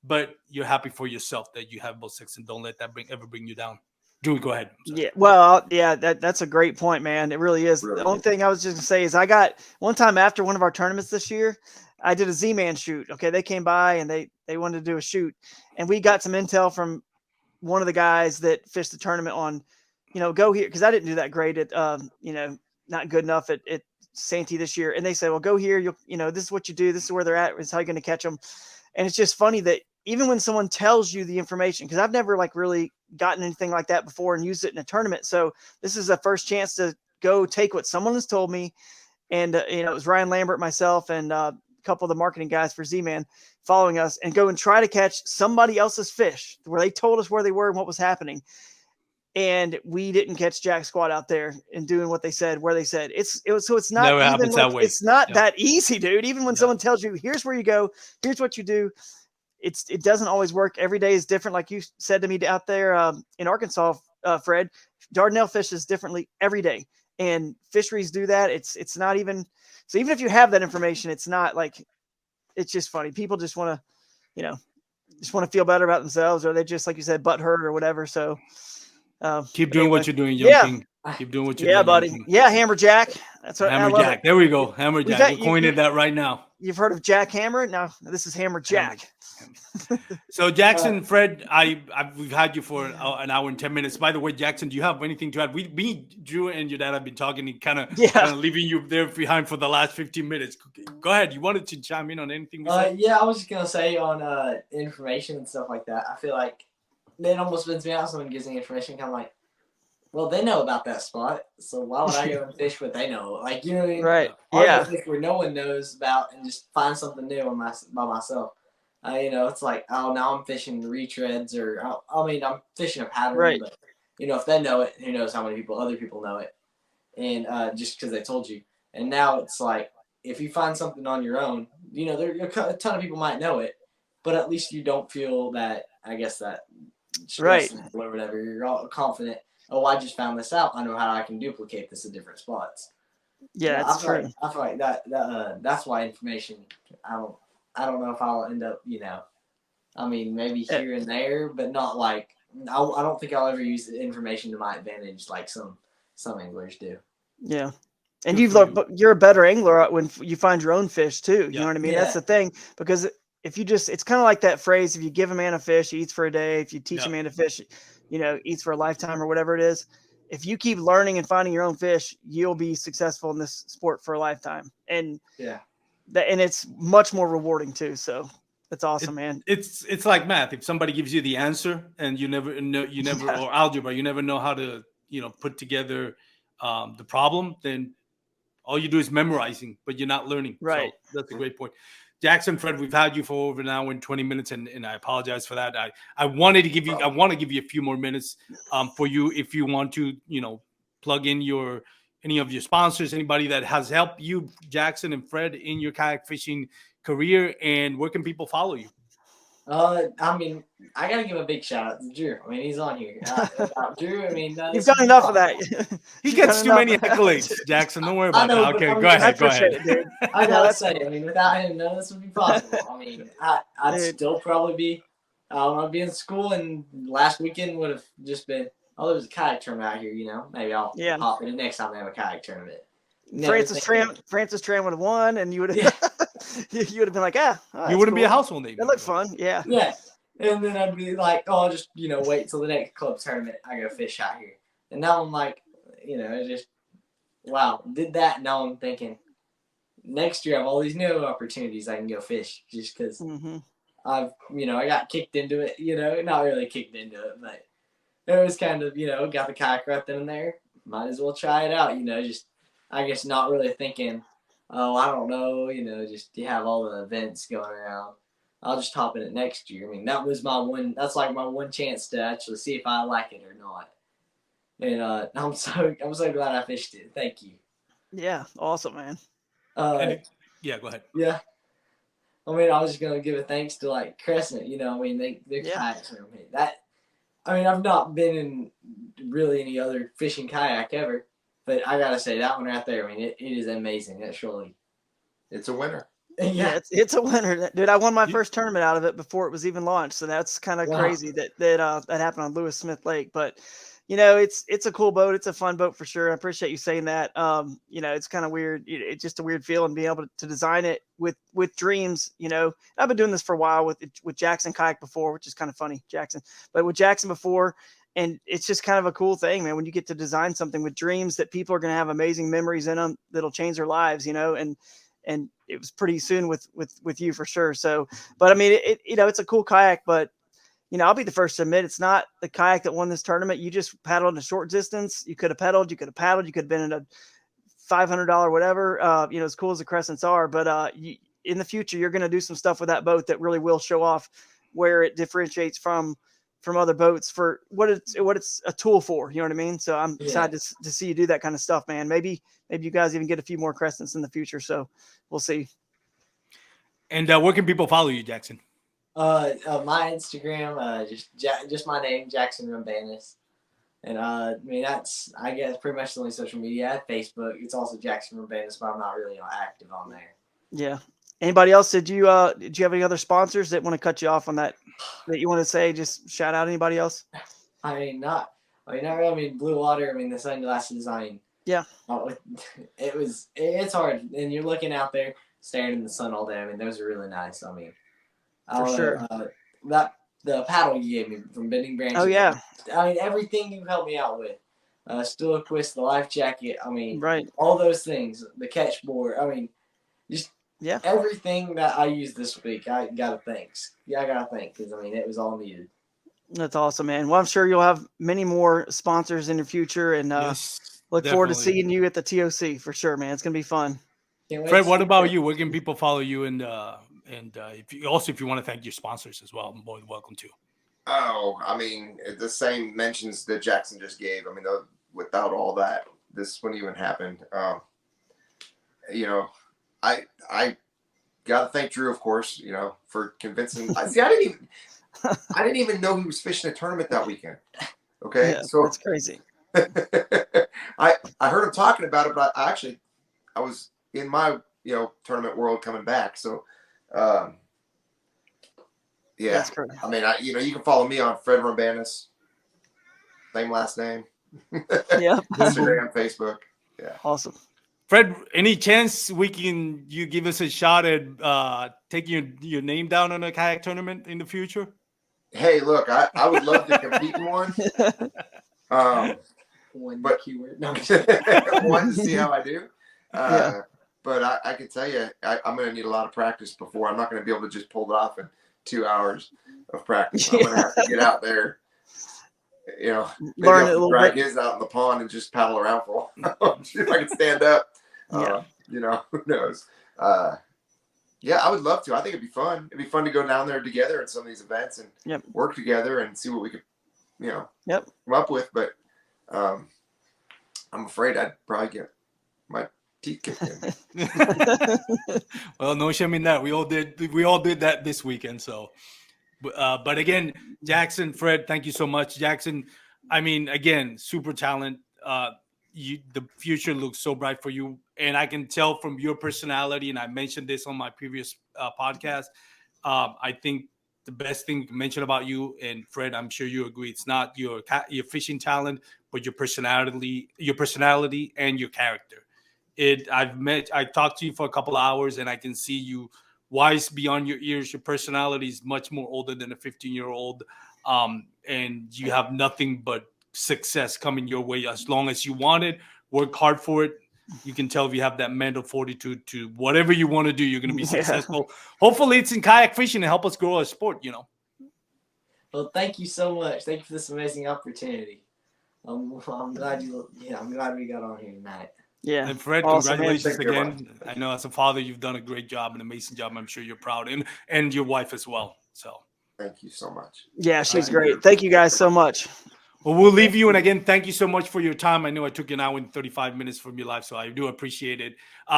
but you're happy for yourself that you have both success, and don't let that ever bring you down. Drew, go ahead. Yeah, well, that's a great point, man. It really is. The only thing I was just gonna say is I got one time after one of our tournaments this year, I did a Z-Man shoot. Okay, they came by and they wanted to do a shoot, and we got some intel from one of the guys that fished the tournament on, go here, because I didn't do that great at, not good enough at Santee this year. And they said, well, go here. This is what you do. This is where they're at. This is how you're going to catch them. And it's just funny that even when someone tells you the information, because I've never really gotten anything like that before and used it in a tournament. So this is the first chance to go take what someone has told me. And, it was Ryan Lambert, myself, and a couple of the marketing guys for Z-Man following us, and go and try to catch somebody else's fish where they told us where they were and what was happening. And we didn't catch jack squat out there and doing what they said, where they said it's not never happens that way. It's not that easy, dude. Even when someone tells you, here's where you go, here's what you do, it doesn't always work. Every day is different. Like you said to me out there in Arkansas, Fred, Dardanelle fishes differently every day, and fisheries do that. It's not even, so even if you have that information, it's not like, it's just funny. People just want to, feel better about themselves, or they just, like you said, butt hurt or whatever. So keep doing what you're doing, young king. Keep doing what you're doing. Yeah, buddy. Yeah, Hammerjack. That's what Hammerjack. There we go. Hammerjack. We're coining that right now. You've heard of Jack Hammer? No, this is Hammerjack. So Jackson, Fred, we've had you for an hour and 10 minutes. By the way, Jackson, do you have anything to add? We Drew and your dad have been talking and kind of leaving you there behind for the last 15 minutes. Go ahead. You wanted to chime in on anything we said? Yeah, I was just gonna say on information and stuff like that. I feel like it almost spins me out. Someone gives me information, kind of like, well, they know about that spot, so why would I go and fish what they know? Like, you know what I mean? Right. I'll go fish where no one knows about and just find something new by myself. It's like, oh, now I'm fishing retreads, or I'm fishing a pattern. Right. But if they know it, who knows how many other people know it, and just because they told you. And now it's like, if you find something on your own, a ton of people might know it, but at least you don't feel that, I guess, that stress or whatever. You're all confident. Oh, I just found this out. I know how I can duplicate this at different spots. Yeah, that's true. I feel like that's why information. I don't know if I'll end up. Maybe here and there, but not like. I don't think I'll ever use the information to my advantage like some anglers do. Yeah, and you're a better angler when you find your own fish too. You know what I mean? Yeah. That's the thing, because if you it's kind of like that phrase: if you give a man a fish, he eats for a day. If you teach a man to fish, eats for a lifetime, or whatever it is. If you keep learning and finding your own fish, you'll be successful in this sport for a lifetime. And and it's much more rewarding too. So that's awesome, man. It's like math. If somebody gives you the answer and you never know, or algebra, you never know how to, put together the problem, then all you do is memorizing, but you're not learning. Right. So that's a great point. Jackson, Fred, we've had you for over an hour and 20 minutes, and I apologize for that. I want to give you a few more minutes for you if you want to, plug in any of your sponsors, anybody that has helped you, Jackson and Fred, in your kayak fishing career, and where can people follow you? I mean, I gotta give a big shout out to Drew. I mean, he's on here. Drew, I mean, you've done enough of that. He gets too many accolades, Jackson. Don't worry about that. Okay, go ahead. Go ahead. It, dude. I gotta say, I mean, without him, none of this would be possible. I mean, I'd still probably be, I'd be in school, and last weekend would have just been, there was a kayak tournament out here. Maybe I'll hop in it next time they have a kayak tournament. Francis Tran would have won, and you would have you would have been like, you wouldn't be a household name. That looked fun, yeah. And then I'd be like, I'll just wait till the next club tournament. I go fish out here, and now I'm like, just wow, did that. Now I'm thinking next year I have all these new opportunities I can go fish just because I've I got kicked into it. Not really kicked into it, but it was kind of got the kayak right then and there. Might as well try it out. Just. I guess not really thinking, I don't know, just you have all the events going around. I'll just hop in it next year. I mean, that's like my one chance to actually see if I like it or not. And I'm so glad I fished it. Thank you. Yeah, awesome, man. Yeah, go ahead. Yeah. I mean, I was just gonna give a thanks to like Crescent, I mean they're kayak tournament. I've not been in really any other fishing kayak ever. But I gotta say that one right there. I mean, it is amazing. It's a winner. Yeah, it's a winner, dude. I won my first tournament out of it before it was even launched, so that's kind of crazy that happened on Lewis Smith Lake. But it's a cool boat. It's a fun boat for sure. I appreciate you saying that. It's kind of weird. It's just a weird feeling being able to design it with dreams. I've been doing this for a while with Jackson Kayak before, which is kind of funny, Jackson. But with Jackson before. And it's just kind of a cool thing, man, when you get to design something with dreams that people are going to have amazing memories in them that'll change their lives, and it was pretty soon with you for sure. So, but I mean, it's a cool kayak, but I'll be the first to admit it's not the kayak that won this tournament. You just paddled a short distance. You could have pedaled, you could have paddled, you could have been in a $500 whatever, as cool as the Crescents are, but in the future, you're going to do some stuff with that boat that really will show off where it differentiates from other boats for what it's a tool for, you know what I mean? So I'm excited to see you do that kind of stuff, man. Maybe you guys even get a few more Crescents in the future. So we'll see. And where can people follow you, Jackson? My Instagram, just my name, Jackson Roumbanis. And I mean, that's, I guess, pretty much the only social media. I have Facebook. It's also Jackson Roumbanis, but I'm not really active on there. Yeah. Anybody else? Did you have any other sponsors that want to cut you off on that you want to say? Just shout out anybody else. Not really. I mean, Blue Water. I mean, the sunglass design. Yeah. It's hard, and you're looking out there, staring in the sun all day. I mean, those are really nice. I mean, for sure. The paddle you gave me from Bending Branch. Oh yeah. I mean, everything you helped me out with. Still a twist, the life jacket. I mean, right. All those things. The catch board. I mean, just. Yeah. Everything that I used this week, I gotta thank because I mean it was all needed. That's awesome, man. Well, I'm sure you'll have many more sponsors in the future, and look forward to seeing you at the TOC for sure, man. It's gonna be fun. Fred, what about you? Where can people follow you? And if you want to thank your sponsors as well, I'm more than welcome to. Oh, I mean the same mentions that Jackson just gave. I mean, without all that, this wouldn't even happen. I gotta thank Drew, of course, for convincing. I didn't even know he was fishing a tournament that weekend. Okay, yeah, so that's crazy. I heard him talking about it, but I was in my tournament world coming back. So, yeah, that's crazy. I mean, you can follow me on Fred Roumbanis, same last name. Yeah, Instagram, Facebook. Yeah, awesome. Fred, any chance you give us a shot at taking your name down on a kayak tournament in the future? Hey, look, I would love to compete in one. One keyword. No. One to see how I do. but I can tell you, I'm going to need a lot of practice before. I'm not going to be able to just pull it off in 2 hours of practice. I'm going to have to get out there, maybe Learn it a I'll little drag bit. his out in the pond and just paddle around for a while. See if I can stand up. Yeah. Who knows? Yeah, I would love to. I think it'd be fun. It'd be fun to go down there together at some of these events and work together and see what we could, come up with. But I'm afraid I'd probably get my teeth kicked in. Well, no shame in that. We all did that this weekend. So, but again, Jackson, Fred, thank you so much, Jackson. I mean, again, super talent. The future looks so bright for you, and I can tell from your personality. And I mentioned this on my previous podcast. I think the best thing to mention about you, and Fred, I'm sure you agree, it's not your fishing talent, but your personality, and your character. I talked to you for a couple of hours, and I can see you wise beyond your ears. Your personality is much more older than a 15-year-old, and you have nothing but success coming your way as long as you want it. Work hard for it. You can tell if you have that mental fortitude to whatever you want to do, you're going to be successful. Hopefully, it's in kayak fishing and help us grow our sport. Well, thank you so much. Thank you for this amazing opportunity. I'm glad we got on here tonight. Yeah. And Fred, awesome, congratulations again. I know as a father, you've done a great job, an amazing job. I'm sure you're proud, and your wife as well. So thank you so much. Yeah, she's great. Thank you guys so much. Well, we'll leave you. And again, thank you so much for your time. I know I took an hour and 35 minutes from your life, so I do appreciate it.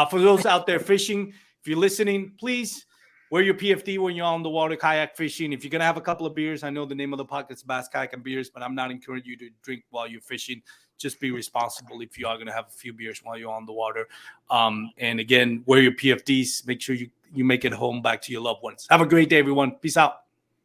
For those out there fishing, if you're listening, please wear your PFD when you're on the water kayak fishing. If you're going to have a couple of beers, I know the name of the podcast is Bass, Kayak, and Beers, but I'm not encouraging you to drink while you're fishing. Just be responsible if you are going to have a few beers while you're on the water. And again, wear your PFDs. Make sure you make it home back to your loved ones. Have a great day, everyone. Peace out.